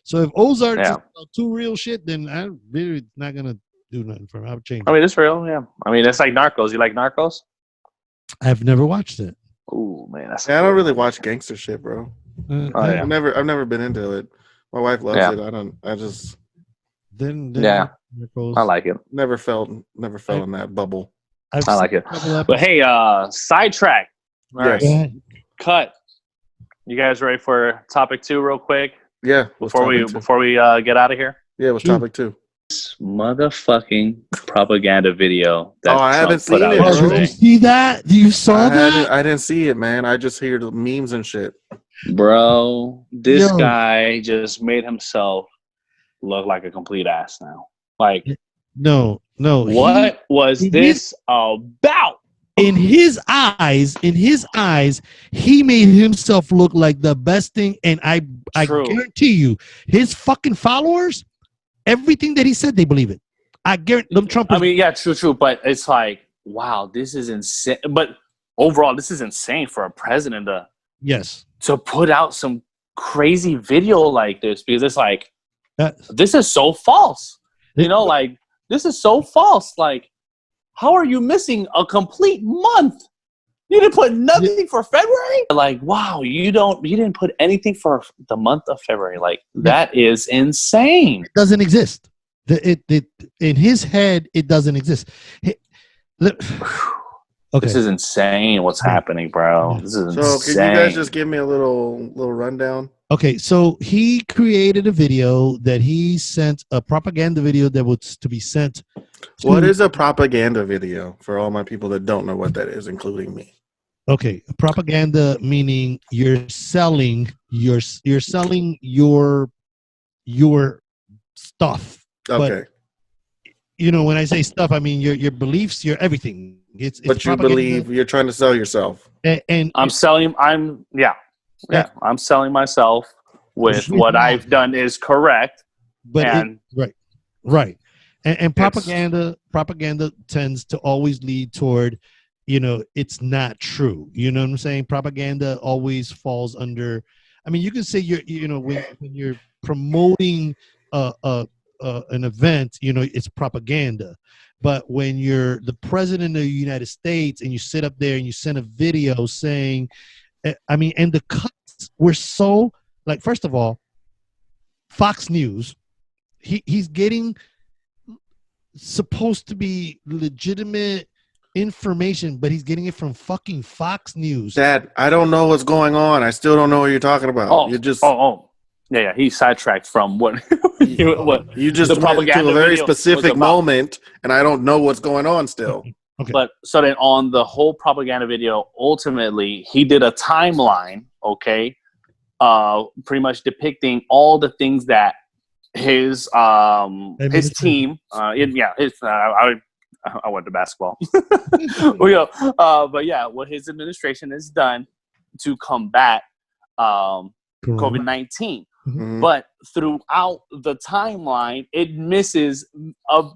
S1: So if Ozark is too real shit, then I really not gonna do nothing for me. I'll change
S3: I
S1: it.
S3: mean, it's real. Yeah. I mean, it's like Narcos. You like Narcos?
S1: I've never watched it.
S3: Ooh, man, that's.
S2: Yeah, I don't really watch gangster shit, bro.
S3: Oh, yeah.
S2: I've never been into it. My wife loves
S3: Yeah.
S2: it. I just
S1: Then
S3: Yeah.
S1: Miracles.
S3: I like it.
S2: never fell in that bubble.
S1: I've
S3: I like
S1: seen
S3: it.
S1: a couple
S3: But
S1: episodes.
S3: hey, sidetrack. All right,
S2: Yes.
S3: cut. You guys ready for topic 2 real quick
S2: Yeah. what's
S3: before we get out of here?
S2: Yeah, it was
S1: Shoot.
S2: topic 2.
S3: Motherfucking propaganda video that
S2: I haven't
S3: Trump put
S2: seen
S3: out
S2: it,
S1: Oh,
S2: bro.
S1: did you
S3: yesterday.
S1: see that? You saw that?
S2: I didn't see it, man. I just hear the memes and shit.
S3: Bro, this
S1: Yo.
S3: guy just made himself look like a complete ass now. Like,
S1: No.
S3: what was
S1: he-
S3: this about?
S1: In his eyes, he made himself look like the best thing. And I
S3: True.
S1: guarantee you, his fucking followers, everything that he said, they believe it. I guarantee them Trumpers.
S3: I mean, yeah, true. But it's like, wow, this is insane. But overall, this is insane for a president
S1: yes.
S3: to put out some crazy video like this, because it's like, this is so false. You know, like, this is so false. Like, how are you missing a complete month? You didn't put nothing for February? Like, wow, you didn't put anything for the month of February. Like, that is insane.
S1: It doesn't exist. In his head, it doesn't exist. Okay.
S3: This is insane what's happening, bro. This is
S2: So
S3: insane.
S2: can you guys just give me a little rundown?
S1: Okay, so he created a video that he sent, a propaganda video that was to be sent.
S2: What is a propaganda video for all my people that don't know what that is, including me?
S1: Okay, propaganda meaning you're selling your stuff.
S2: Okay.
S1: But, you know, when I say stuff, I mean your beliefs, your everything. It's
S2: But you
S1: propaganda.
S2: believe you're trying to sell yourself.
S1: And
S3: I'm selling myself with what I've done is correct.
S1: but
S3: And
S1: right. And propaganda tends to always lead toward, you know, it's not true. You know what I'm saying? Propaganda always falls under. I mean, you can say when you're promoting an event, you know, it's propaganda. But when you're the president of the United States and you sit up there and you send a video saying, I mean, and the cuts were so, like, first of all, Fox News, he's getting supposed to be legitimate information, but he's getting it from fucking Fox News.
S2: Dad, I don't know what's going on. I still don't know what you're talking about.
S3: Oh,
S2: You just
S3: yeah. He sidetracked from what
S2: you just
S3: the
S2: went to
S3: propaganda
S2: a very
S3: video was
S2: specific
S3: about.
S2: moment, and I don't know what's going on still.
S1: Okay.
S3: But so then on the whole propaganda video, ultimately he did a timeline, okay, pretty much depicting all the things that his team, I went to basketball, but yeah, what his administration has done to combat COVID-19.
S2: Mhm.
S3: But throughout the timeline, it misses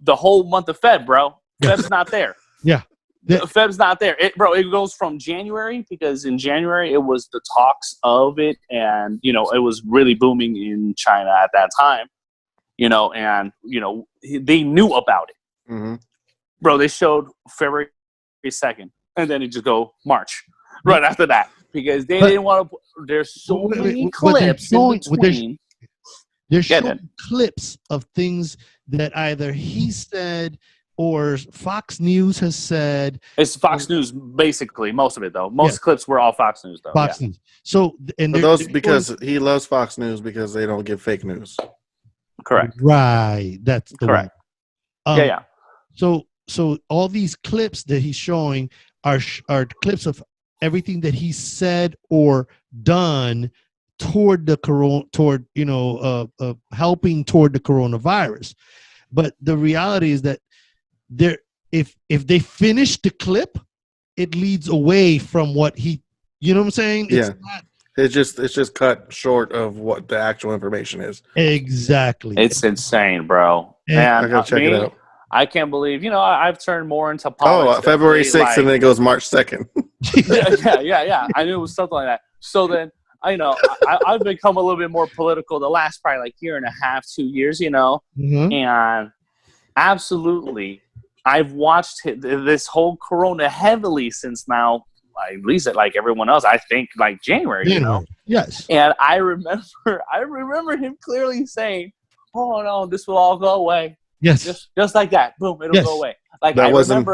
S3: the whole month of Feb, bro. Feb's not there.
S1: Yeah.
S3: Feb's not there. It goes from January, because in January it was the talks of it, and it was really booming in China at that time. They knew about it.
S2: Mhm.
S3: Bro, they showed February 2nd, and then it just go March right after that, because they didn't want to. There's so many clips in between.
S1: They're showing clips of things that either he said or Fox News has said.
S3: It's Fox News, basically, most of it, though. Most clips were all Fox News, though.
S1: Fox News. So, and
S2: those because he loves Fox News because they don't give fake news.
S3: Correct.
S1: Right. That's the
S3: correct.
S1: One.
S3: Yeah.
S1: So all these clips that he's showing are clips of everything that he said or done toward the helping toward the coronavirus. But the reality is that if they finish the clip, it leads away from what he, you know what I'm saying?
S2: It's just cut short of what the actual information is.
S1: Exactly.
S3: It's insane, bro. And
S2: I gotta check it out.
S3: I can't believe, I've turned more into politics.
S2: Oh, February 6th, and then it goes March 2nd.
S3: yeah. I knew it was something like that. So then, I've become a little bit more political the last probably like year and a half, 2 years, and absolutely, I've watched this whole Corona heavily since now, at least like everyone else, I think like January,
S1: Yes.
S3: And I remember him clearly saying, "Oh no, this will all go away."
S1: Yes.
S3: Just like that. Boom, it'll go away. Like
S2: that wasn't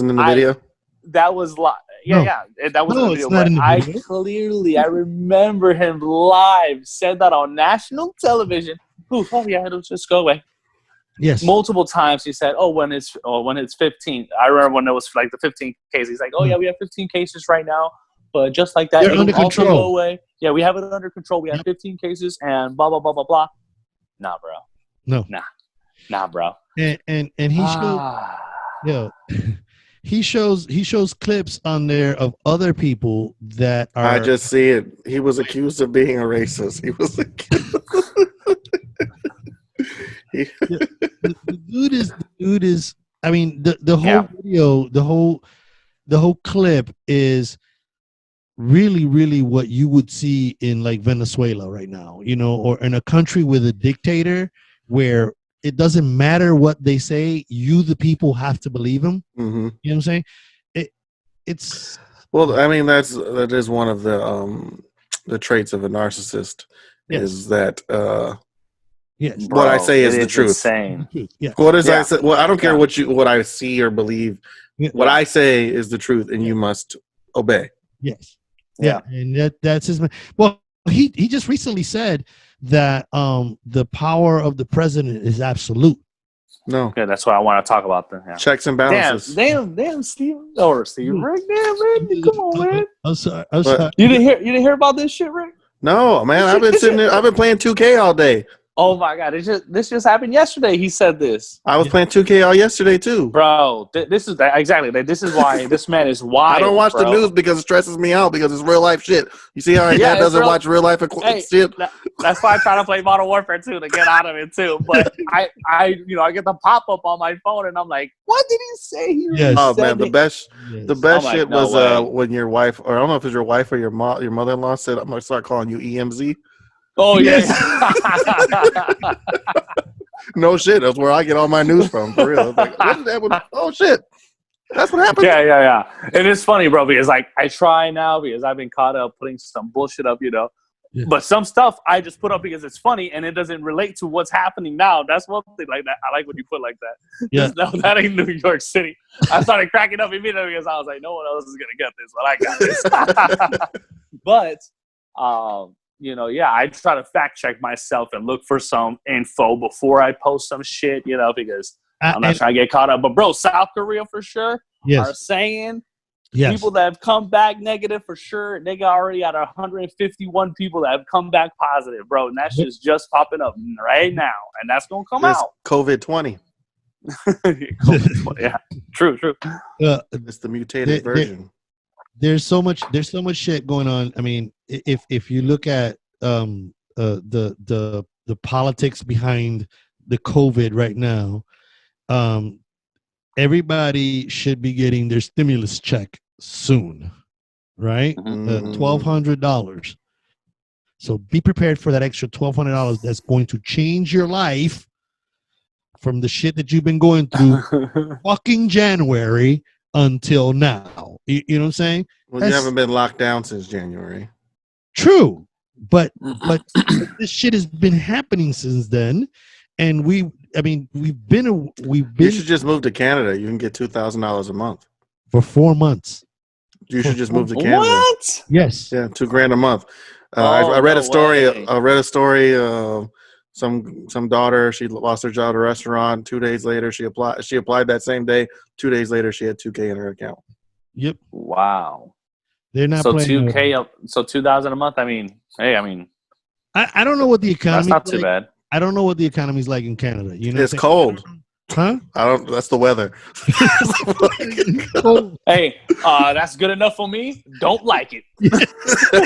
S2: in the video.
S3: That was live. Yeah. That was in the video.
S1: Not in the video.
S3: I remember him live said that on national television. Oh yeah, it'll just go away.
S1: Yes.
S3: Multiple times he said, when it's 15. I remember when it was like the 15 cases. He's like, oh yeah, we have 15 cases right now, but just like that,
S1: they're
S3: it'll
S1: under
S3: also
S1: control.
S3: go away. Yeah, we have it under control. We have 15 cases and blah blah blah blah blah. Nah, bro.
S1: No.
S3: Nah, bro.
S1: And he shows he shows clips on there of other people that are.
S2: I just see it. He was accused of being a racist. He was accused.
S1: The dude is. I mean, the whole video, the whole clip is really, really what you would see in like Venezuela right now, or in a country with a dictator where it doesn't matter what they say, you the people have to believe them.
S2: Mm-hmm.
S1: You know what I'm saying? It's
S2: well, I mean that is one of the traits of a narcissist.
S1: Yes.
S2: Is that
S1: yes.
S2: What I say is the truth.
S3: Insane.
S1: Yeah.
S2: What is I say? Well, I don't care what I see or believe.
S1: Yeah.
S2: What I say is the truth, and you must obey.
S1: Yes. Yeah. And that's his. Well, he just recently said that the power of the president is absolute.
S2: No.
S3: Yeah, that's what I want to talk about. Then. Yeah.
S2: Checks and balances.
S3: Damn, Steve. Or Steve, Rick. Damn, man. Come on, man.
S1: I'm sorry.
S3: You didn't hear about this shit, Rick?
S2: No, man. I've been sitting there. I've been playing 2K all day.
S3: Oh my God! This just happened yesterday. He said this.
S2: I was playing 2K all yesterday too,
S3: bro. This is exactly. This is why this man is wild.
S2: I don't watch the news because it stresses me out because it's real life shit. You see how my dad doesn't watch real life shit.
S3: That's why I try to play Modern Warfare 2 to get out of it too. But I get the pop up on my phone and I'm like, what did he say?
S2: Oh man, the best shit was when your wife, or I don't know if it's your wife or your mother-in-law said, "I'm gonna start calling you EMZ."
S3: Oh yes.
S2: No shit. That's where I get all my news from. For real. Like, what did that? Oh shit. That's what happened.
S3: Yeah. And it's funny, bro, because like I try now because I've been caught up putting some bullshit up, But some stuff I just put up because it's funny and it doesn't relate to what's happening now. That's one thing like that. I like when you put like that.
S1: Yeah.
S3: No, that ain't New York City. I started cracking up immediately because I was like, no one else is gonna get this, but I got this. But I try to fact check myself and look for some info before I post some shit, because I'm not trying to get caught up. But bro, South Korea for sure are saying people that have come back negative for sure. They got already at 151 people that have come back positive, bro. And that shit's just popping up right now. And that's gonna come out.
S2: COVID-20.
S3: Yeah, true.
S2: It's the mutated version.
S1: There's so much shit going on. I mean, if you look at the politics behind the COVID right now, everybody should be getting their stimulus check soon, right? $1,200. So be prepared for that extra $1,200 that's going to change your life from the shit that you've been going through fucking January until now. You know what I'm saying?
S2: Well, you haven't been locked down since January.
S1: True, but this shit has been happening since then, and we've been.
S2: You should just move to Canada. You can get $2,000 a month
S1: for 4 months.
S2: You should just move to Canada.
S3: What?
S1: Yes.
S2: Yeah, $2,000 a month. I read a story.
S3: Way.
S2: I read a story. Some daughter, she lost her job at a restaurant. 2 days later, she applied that same day. 2 days later, she had $2,000 in her account.
S1: Yep.
S3: Wow.
S1: They're not
S3: so
S1: playing
S3: $2,000. So $2,000 a month. I mean,
S1: I don't know what the economy.
S3: That's not too bad.
S1: I don't know what the economy's like in Canada.
S2: It's cold.
S1: Huh?
S2: That's the weather.
S3: Hey, that's good enough for me. Don't like it.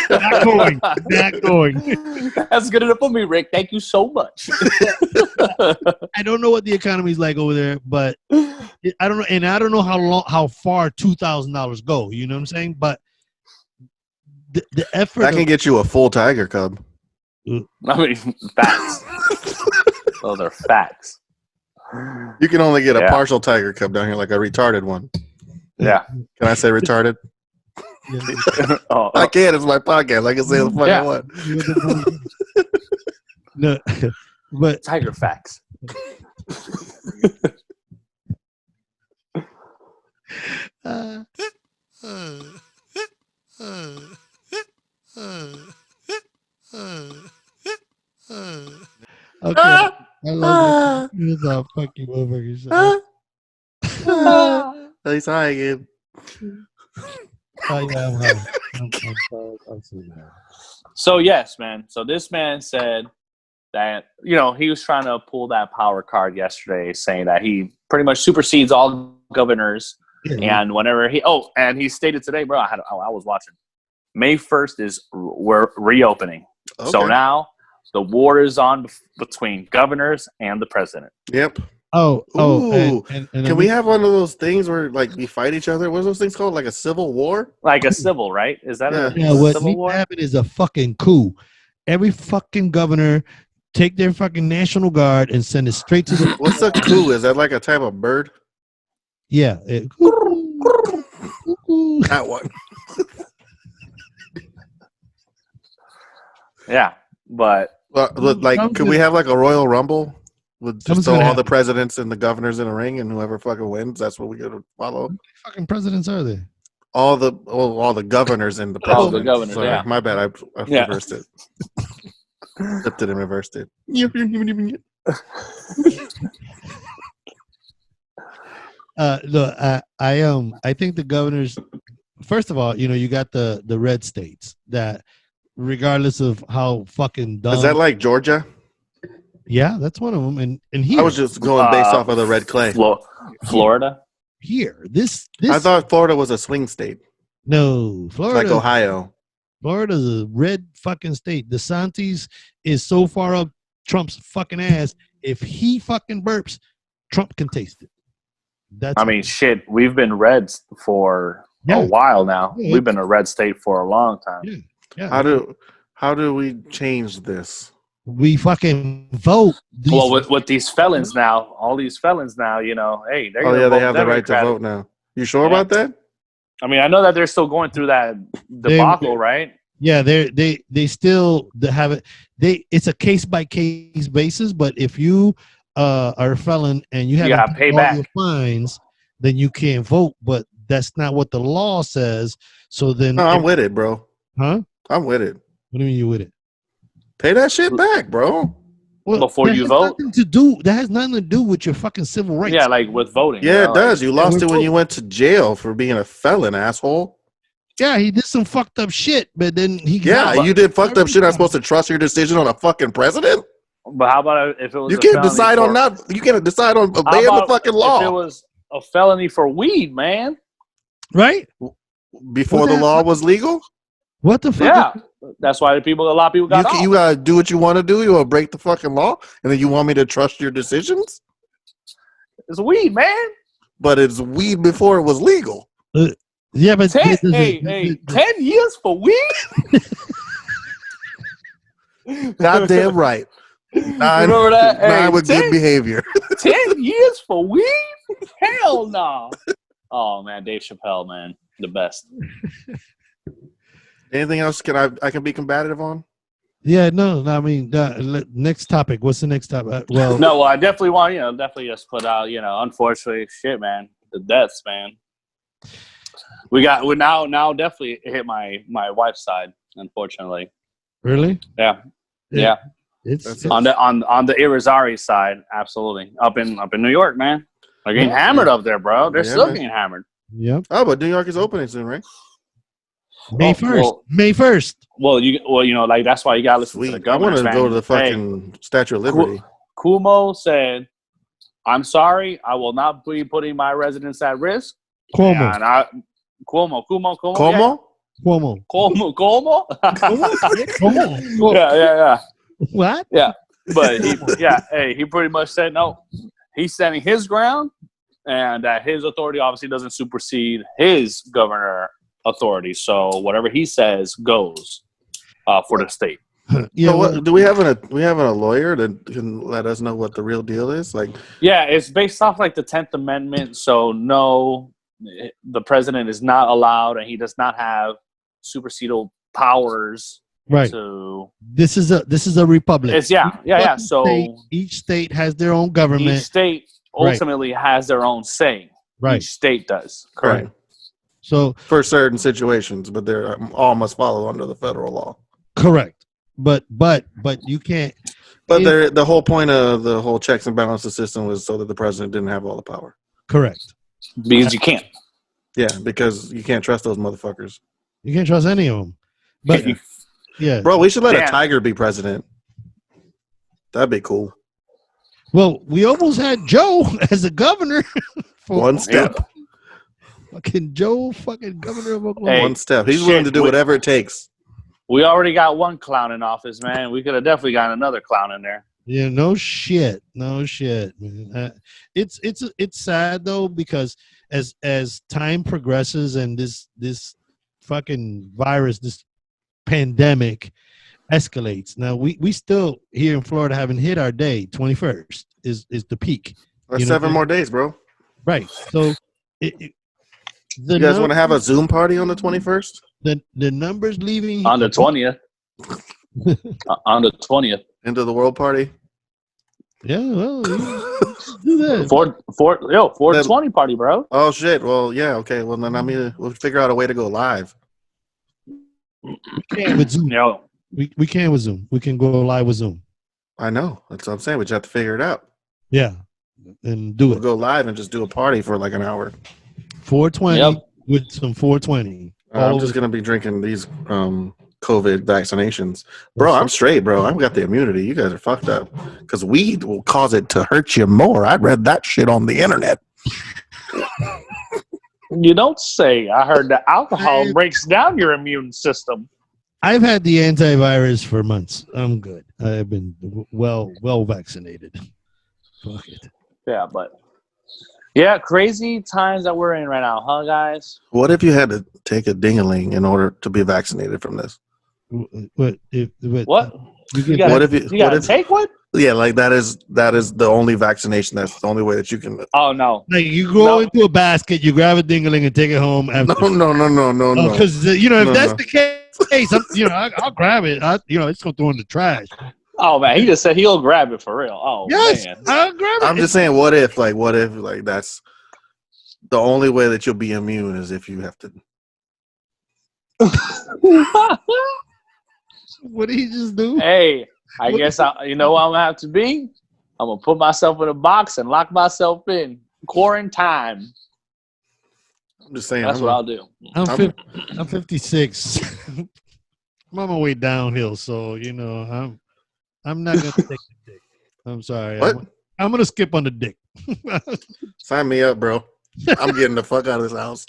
S1: Not going.
S3: That's good enough for me, Rick. Thank you so much.
S1: I don't know what the economy's like over there, but I don't know, and I don't know how far $2,000 go. You know what I'm saying? But the effort
S2: that can get you a full tiger cub.
S3: I mean, facts. Those are facts.
S2: You can only get a partial tiger cub down here, like a retarded one.
S3: Yeah.
S2: Can I say retarded? I can. It's my podcast. I can say the fucking one.
S1: No, but
S3: tiger facts.
S1: Okay. I love it. It's a fucking motherfucker show.
S2: He's high again.
S1: Oh, yeah, I'm sorry.
S3: So yes, man. So this man said that he was trying to pull that power card yesterday, saying that he pretty much supersedes all governors. Yeah. And whenever he stated today, bro, I was watching. May 1st we're reopening. Okay. So now the war is on between governors and the president.
S2: Yep.
S1: And
S2: can we have one of those things where we fight each other? What are those things called? Like a civil war?
S3: Like a civil, right? Is that a
S1: what
S3: civil war?
S1: What happened is a fucking coup. Every fucking governor take their fucking National Guard and send it straight to the.
S2: What's a coup? Is that like a type of bird?
S1: Yeah.
S2: That one.
S3: Yeah, but
S2: could we have like a Royal Rumble with just throw all the presidents and the governors in a ring, and whoever fucking wins, that's what we gotta follow?
S1: How many fucking presidents are there?
S2: All the governors and the president.
S3: All the governors. Sorry,
S2: yeah, my bad. I reversed it. Flipped it and reversed it.
S1: I think the governors. First of all, you got the red states that, regardless of how fucking dumb.
S2: Is that like Georgia?
S1: Yeah, that's one of them. And here,
S2: I was just going based off of the red clay.
S3: Florida.
S1: Here, this.
S2: I thought Florida was a swing state.
S1: No, Florida.
S2: It's like Ohio.
S1: Florida's a red fucking state. DeSantis is so far up Trump's fucking ass. If he fucking burps, Trump can taste it.
S3: Shit. We've been reds for a while now. Yeah. We've been a red state for a long time.
S1: Yeah. Yeah.
S2: How do we change this?
S1: We fucking vote.
S3: With these felons now, all these felons now, hey, they're
S2: they have the right to vote now. You sure about that?
S3: I mean, I know that they're still going through that debacle, right?
S1: Yeah, they still have it. It's a case by case basis, but if you are a felon and you
S3: You
S1: haven't
S3: gotta
S1: paid
S3: pay
S1: all your
S3: back.
S1: fines, then you can't vote. But that's not what the law says. So then,
S2: No, I'm with it, bro.
S1: huh?
S2: I'm with it.
S1: What do you mean you with it?
S2: Pay that shit back, bro.
S1: Well,
S3: Before you vote.
S1: that has nothing to do with your fucking civil rights.
S3: Yeah, like with voting.
S2: Yeah,
S3: bro,
S2: it does. You
S1: Yeah,
S2: lost it when you went to jail for being a felon, asshole.
S1: yeah, he did some fucked up shit, but then he
S2: Yeah,
S3: but-
S2: you did fucked up shit. I'm supposed to trust your decision on a fucking president?
S3: But how about if it was
S2: You
S3: a
S2: can't
S3: felony
S2: decide
S3: for,
S2: on not. You can't decide on
S3: How
S2: obeying the
S3: about
S2: fucking
S3: if it
S2: law
S3: was a felony for weed, man?
S1: right.
S2: before
S1: What
S2: the
S1: the-
S2: law was legal.
S1: What the fuck?
S3: Yeah, that's why a lot of people got off.
S2: You gotta do what you want to do. You want to break the fucking law, and then you want me to trust your decisions?
S3: It's weed, man.
S2: But it's weed before it was legal.
S1: Yeah, but
S3: 10 years for weed?
S2: Goddamn right. Nine,
S3: Remember that? Hey,
S2: nine with
S3: 10
S2: good behavior.
S3: 10 years for weed? Hell no. Oh man, Dave Chappelle, man, the best.
S2: Anything else I can be combative on?
S1: Yeah, no, I mean, next topic. What's the next topic? Well,
S3: No, well, I definitely want, definitely just put out, unfortunately, shit, man, the deaths, man. We now definitely hit my wife's side, unfortunately.
S1: really?
S3: Yeah.
S1: Yeah.
S3: Yeah.
S1: It's
S3: On the Irizarry side, absolutely. Up in New York, man. They're getting hammered up there, bro. They're
S2: Yeah,
S3: still
S2: man.
S3: getting hammered.
S1: yep.
S2: Oh, but New York is opening soon, right?
S1: May 1st. May 1st.
S3: Well, like that's why you gotta listen to the
S2: Sweet. I want
S3: governor.
S2: to go to the fucking Statue of Liberty.
S3: Cuomo said, "I'm sorry, I will not be putting my residents at risk."
S1: Cuomo.
S3: And Cuomo.
S1: Cuomo.
S3: Cuomo.
S1: Cuomo.
S3: Yeah.
S1: What?
S3: Yeah, but he pretty much said no. He's standing his ground, and that his authority obviously doesn't supersede his governor authority. So whatever he says goes for the state.
S1: Yeah.
S2: So
S1: well,
S2: do we have a lawyer that can let us know what the real deal is? Like,
S3: Yeah, it's based off like the 10th Amendment. So no, the president is not allowed, and he does not have supersedal powers.
S1: right.
S3: To
S1: This is a republic.
S3: it's yeah. So
S1: Each state has their own government.
S3: each state ultimately has their own say.
S1: Right.
S3: Each state does. Correct.
S2: right,
S1: So
S2: for certain situations, but they're all must follow under the federal law.
S1: correct. But you can't.
S2: But the whole point of the whole checks and balances system was so that the president didn't have all the power.
S1: Correct.
S3: Because you can't.
S2: Yeah, because you can't trust those motherfuckers.
S1: You can't trust any of them. But yeah.
S2: Bro, we should let a
S3: Damn.
S2: tiger be president. That'd be cool.
S1: Well, we almost had Joe as a governor. For
S2: One step.
S1: Fucking Joe, fucking governor of Oklahoma.
S3: Hey,
S2: One step. He's
S3: shit,
S2: willing to do whatever it takes.
S3: We already got one clown in office, man. We could have definitely gotten another clown in there.
S1: Yeah, no shit, man. It's sad though, because as time progresses and this fucking virus, this pandemic escalates. Now we still here in Florida haven't hit our day. 21st is the peak.
S2: That's
S1: You know
S2: 7
S1: what
S2: more days, bro.
S1: Right. So the
S2: You guys want to have a Zoom party on the 21st?
S1: the numbers leaving
S3: On the 20th. On the 20th.
S2: Into the world party?
S1: Yeah, well, do that.
S3: 420 party, bro.
S2: Oh, shit. Well, yeah, okay. Well, then we'll figure out a way to go live.
S1: We can with Zoom.
S3: Yo,
S1: We can with Zoom. We can go live with Zoom.
S2: I know. That's what I'm saying. We just have to figure it out.
S1: Yeah, and do
S2: We'll
S1: it.
S2: go live and just do a party for like an hour.
S1: 420
S3: Yep.
S1: with some 420.
S2: I'm just going to be drinking these COVID vaccinations. Bro, I'm straight, bro. I've got the immunity. You guys are fucked up. Because weed will cause it to hurt you more. I read that shit on the internet.
S3: you don't say. I heard that alcohol breaks down your immune system.
S1: I've had the antivirus for months. I'm good. I've been well vaccinated. Fuck it.
S3: Yeah, but yeah, crazy times that we're in right now, huh, guys?
S2: What if you had to take a ding-a-ling in order to be vaccinated from this?
S3: What?
S1: You
S3: You
S1: get
S3: gotta,
S2: What if you
S3: gotta take one?
S2: Yeah, like that is the only vaccination. That's the only way that you can.
S3: Oh no.
S1: like you go into a basket, you grab a dingling and take it home after.
S2: No.
S1: Because if
S2: No,
S1: that's
S2: no.
S1: the case, Hey, I'll grab it. It's gonna throw in the trash.
S3: Oh man, he just said he'll grab it for real. Oh
S1: Yes,
S3: man.
S1: I'll grab it.
S2: I'm just saying, what if that's the only way that you'll be immune is if you have to.
S1: What did he just do?
S3: Hey, I guess you know what I'm gonna have to be? I'm gonna put myself in a box and lock myself in quarantine.
S2: I'm just saying.
S3: That's what I'll do.
S1: I'm 56. I'm on my way downhill, so I'm not gonna take the dick. I'm sorry.
S2: What?
S1: I'm gonna skip on the dick.
S2: Sign me up, bro. I'm getting the fuck out of this house.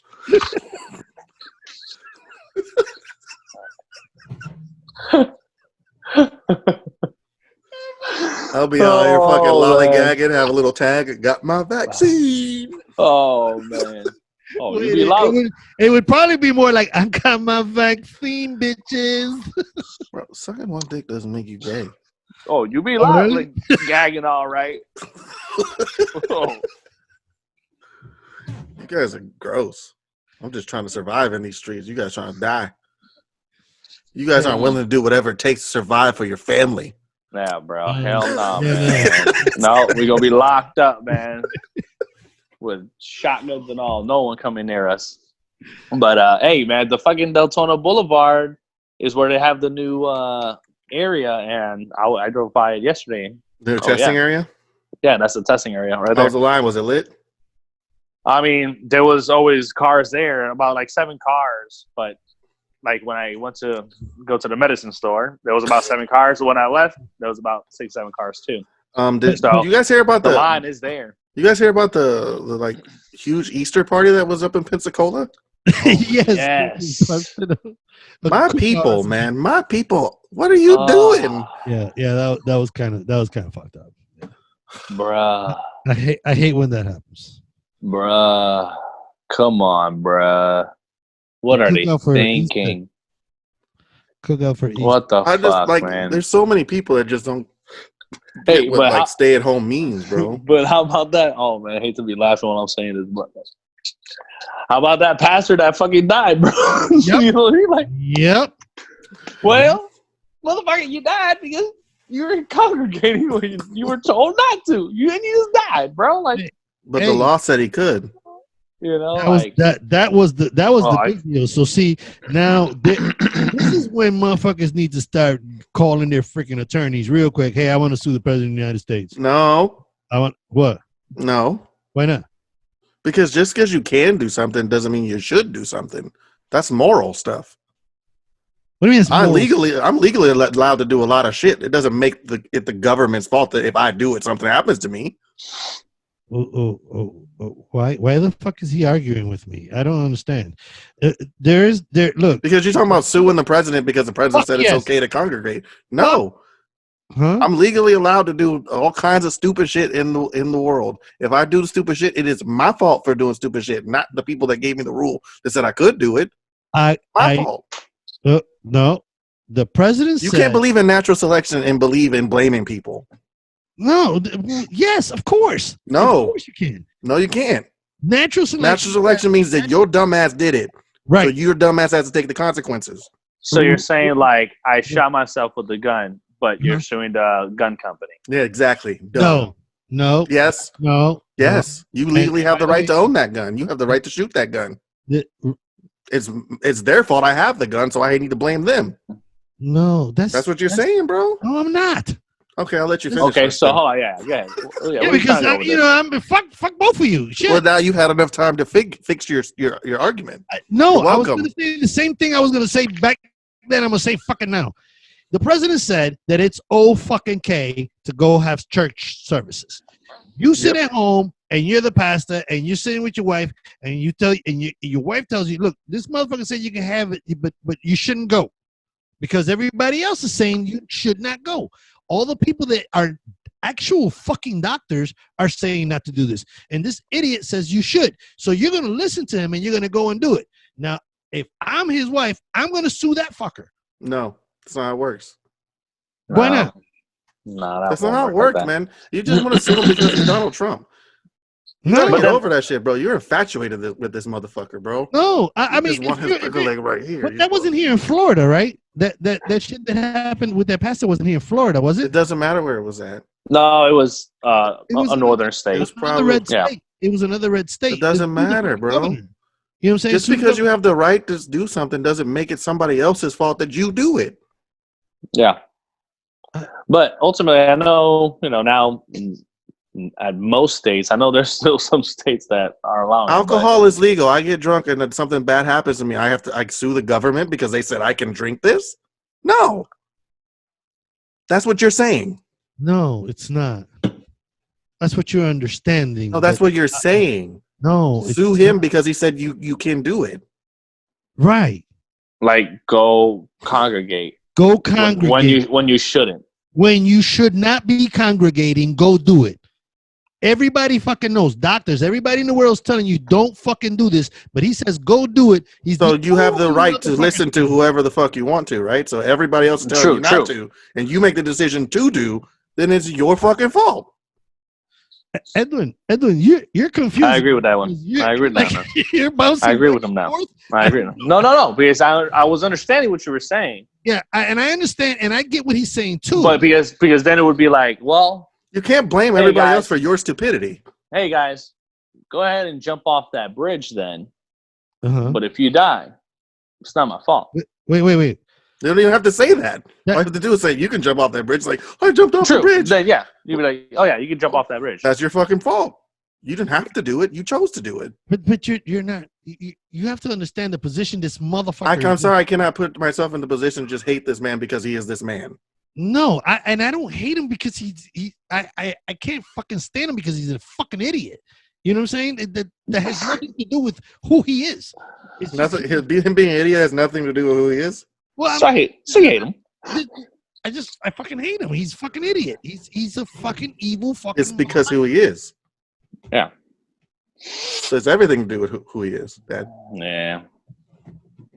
S2: I'll be out here fucking lollygagging, have a little tag, got my vaccine.
S3: Oh man. Oh,
S1: Wait,
S3: you be loud.
S1: it would probably be more like I got my vaccine, bitches.
S2: Bro, sucking one dick doesn't make you gay.
S3: Oh, you be loud,
S1: really?
S3: like gagging all right. Oh.
S2: You guys are gross. I'm just trying to survive in these streets. You guys trying to die. You guys aren't willing to do whatever it takes to survive for your family.
S3: Yeah, bro. Hell no,
S1: Yeah,
S3: man. No, we gonna be locked up, man. With shotguns and all. No one coming near us. But hey, man, the fucking Deltona Boulevard is where they have the new area, and I drove by it yesterday.
S2: The testing area?
S3: Yeah, that's the testing area right
S2: How
S3: there.
S2: was the line? Was it lit?
S3: I mean, there was always cars there, about like 7 cars, but like when I went to go to the medicine store, there was about 7 cars. When I left, there was about 6, 7 cars too.
S2: Did you guys hear about
S3: the line is there?
S2: You guys hear about the like huge Easter party that was up in Pensacola?
S1: Yes.
S2: My people, man. My people. What are you doing?
S1: Yeah, that was kind of fucked up. Yeah.
S3: Bruh.
S1: I hate when that happens.
S3: Bruh. Come on, bruh. What are they thinking?
S1: Cook out for Easter.
S3: What the fuck, man?
S2: There's so many people that just don't get what stay at home means, bro.
S3: But how about that? Oh man, I hate to be laughing when I'm saying this, but how about that pastor that fucking died, bro?
S1: Yep.
S3: You know, he's like,
S1: yep.
S3: Well, motherfucker, you died because you were congregating when you were told not to. And you just died, bro. Like,
S2: but the law said he could.
S3: You know,
S1: that was the big deal. So see, now this is when motherfuckers need to start calling their freaking attorneys real quick. Hey, I want to sue the president of the United States.
S2: No.
S1: I want what?
S2: No.
S1: Why not?
S2: Because just because you can do something doesn't mean you should do something. That's moral stuff.
S1: What do you mean?
S2: I'm legally allowed to do a lot of shit. It doesn't make it the government's fault that if I do it, something happens to me.
S1: Why the fuck is he arguing with me? I don't understand. Look,
S2: because you're talking about suing the president because the president said it's okay to congregate. No.
S1: Huh?
S2: I'm legally allowed to do all kinds of stupid shit in the world. If I do stupid shit, it is my fault for doing stupid shit, not the people that gave me the rule that said I could do it. My fault.
S1: No, the president
S2: you can't believe in natural selection and believe in blaming people.
S1: No, yes, of course.
S2: No.
S1: Of course you can.
S2: No, you can't.
S1: Natural selection
S2: means that your dumbass did it.
S1: Right.
S2: So your dumbass has to take the consequences.
S3: So you're saying like I shot myself with a gun, but you're suing the gun company.
S2: Yeah, exactly.
S1: No.
S2: Yes.
S1: No.
S2: Yes. You legally have the right to own that gun. You have the right to shoot that gun. It's their fault I have the gun, so I need to blame them.
S1: No, that's
S2: what you're saying, bro.
S1: No, I'm not.
S2: Okay, I'll let you finish.
S3: Okay, so yeah.
S1: Because I'm fuck both of you. Shit.
S2: Well, now you've had enough time to fix your argument.
S1: I was going to say the same thing I was going to say back then. I'm going to say fucking now. The president said that it's fucking K to go have church services. You sit at home and you're the pastor and you're sitting with your wife and your wife tells you, look, this motherfucker said you can have it, but you shouldn't go because everybody else is saying you should not go. All the people that are actual fucking doctors are saying not to do this. And this idiot says you should. So you're going to listen to him and you're going to go and do it. Now, if I'm his wife, I'm going to sue that fucker.
S2: No, that's not how it works.
S1: Why not?
S3: No,
S2: that's not how it works, man. You just want to sue him because he's Donald Trump. You gotta
S1: No,
S2: get over that shit, bro. You're infatuated with this motherfucker, bro.
S1: no. I
S2: You
S1: mean,
S2: just want his finger leg right here.
S1: but that wasn't here in Florida, right? That shit that happened with that pastor wasn't here in Florida, was
S2: It
S1: it?
S2: doesn't matter where it was at.
S3: No, it was
S1: It was
S3: a northern
S2: It
S3: state.
S2: was
S1: another
S2: probably.
S1: red
S3: Yeah.
S1: state. It was another red state.
S2: It doesn't
S1: Sue the
S2: matter,
S1: fucking
S2: bro.
S1: governor. You know what I'm saying?
S2: Just
S1: Sue the
S2: because you
S1: governor.
S2: have the right to do something doesn't make it somebody else's fault that you do it.
S3: Yeah. But ultimately, I know, now at most states, I know there's still some states that are allowing it,
S2: Alcohol is legal. I get drunk and then something bad happens to me. I sue the government because they said I can drink this? No. That's what you're saying.
S1: No, it's not. That's what you're understanding.
S2: No, that's what you're saying.
S1: No,
S2: Sue
S1: it's
S2: him
S1: not.
S2: because he said you can do it.
S1: Right.
S3: like go congregate
S1: Go congregate.
S3: when you shouldn't.
S1: When you should not be congregating, go do it. Everybody fucking knows. Doctors, everybody in the world is telling you don't fucking do this, but he says go do it.
S2: So you have the right to listen to whoever the fuck you want to, right? So everybody else is telling you not to, and you make the decision to do, then it's your fucking fault.
S1: Edwin, you're confused.
S3: I agree with that one. I agree with that one.
S1: You're bouncing.
S3: I agree
S1: back
S3: with him
S1: and
S3: now.
S1: forth.
S3: I agree. No, because I was understanding what you were saying,
S1: Yeah, and I understand, and I get what he's saying too.
S3: but because then it would be like, well,
S2: You can't blame
S3: Hey,
S2: everybody
S3: guys.
S2: else for your stupidity.
S3: hey guys, go ahead and jump off that bridge then.
S1: Uh-huh.
S3: But if you die, it's not my fault.
S1: Wait.
S2: They don't even have to say that.
S1: That-
S2: All you have to do is say you can jump off that bridge. Like I jumped off the
S3: True.
S2: bridge.
S3: Then yeah, you'd be like, oh yeah, you can jump off that bridge.
S2: That's your fucking fault. You didn't have to do it. You chose to do it.
S1: But you're not. You have to understand the position this motherfucker.
S2: I'm sorry, I cannot put myself in the position to just hate this man because he is this man.
S1: No, I don't hate him because I can't fucking stand him because he's a fucking idiot. You know what I'm saying? That has nothing to do with who he is. It's just-
S2: Nothing. Him being an idiot has nothing to do with who he is.
S1: well,
S3: So you hate him.
S1: I fucking hate him. He's a fucking idiot. He's a fucking evil fucking.
S2: It's because who he is.
S3: Yeah.
S2: So it's everything to do with who he is. Dad.
S3: Yeah.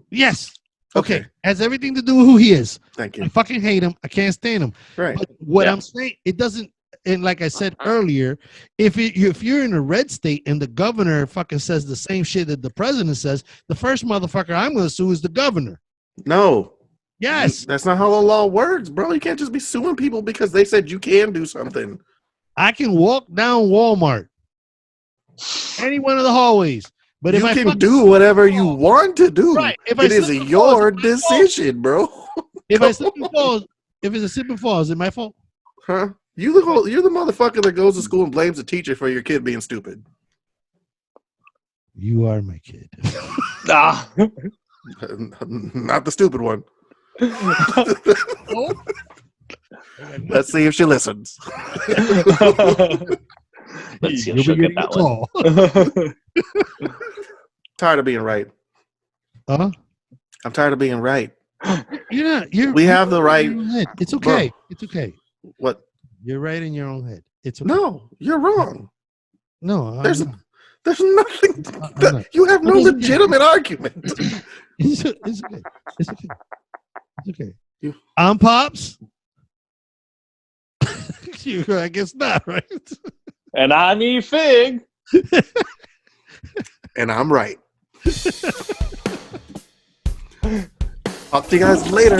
S1: Yes. Okay.
S2: Okay.
S1: Has everything to do with who he is.
S2: Thank
S1: I
S2: you.
S1: fucking hate him. I can't stand him.
S2: Right.
S1: But what
S3: Yeah.
S1: I'm saying, it doesn't. And like I said earlier, if you're in a red state and the governor fucking says the same shit that the president says, the first motherfucker I'm going to sue is the governor.
S2: No.
S1: Yes,
S2: That's not how the law works, bro. You can't just be suing people because they said you can do something.
S1: I can walk down Walmart, any one of the hallways. But if
S2: You
S1: I
S2: can
S1: fucking
S2: do whatever you want to do.
S1: Right. If I
S2: It is
S1: slip and
S2: your
S1: fall, it's my fault.
S2: decision, bro.
S1: If I slip and fall, if it's a slip and fall, is it my fault?
S2: Huh? You're the motherfucker that goes to school and blames the teacher for your kid being stupid.
S1: You are my kid.
S3: Ah.
S2: Not the stupid one.
S1: Oh.
S2: Let's see if she listens.
S3: Let's see if
S1: You'll
S3: she'll
S1: be
S3: get
S1: getting a
S3: that one.
S1: call.
S2: Tired of being right.
S1: Huh?
S2: I'm tired of being right.
S1: You're not.
S2: We have the right.
S1: in your own head. It's okay.
S2: Bro.
S1: It's okay.
S2: What?
S1: You're right in your own head. It's okay.
S2: No, you're wrong.
S1: No, I'm
S2: There's
S1: not.
S2: there's nothing.
S1: I'm not.
S2: You have no
S1: It's okay.
S2: legitimate argument.
S1: It's okay. It's okay. It's okay.
S2: You-
S1: I'm Pops. I guess not, right?
S3: And I need Fig.
S2: And I'm right. Talk to you guys later.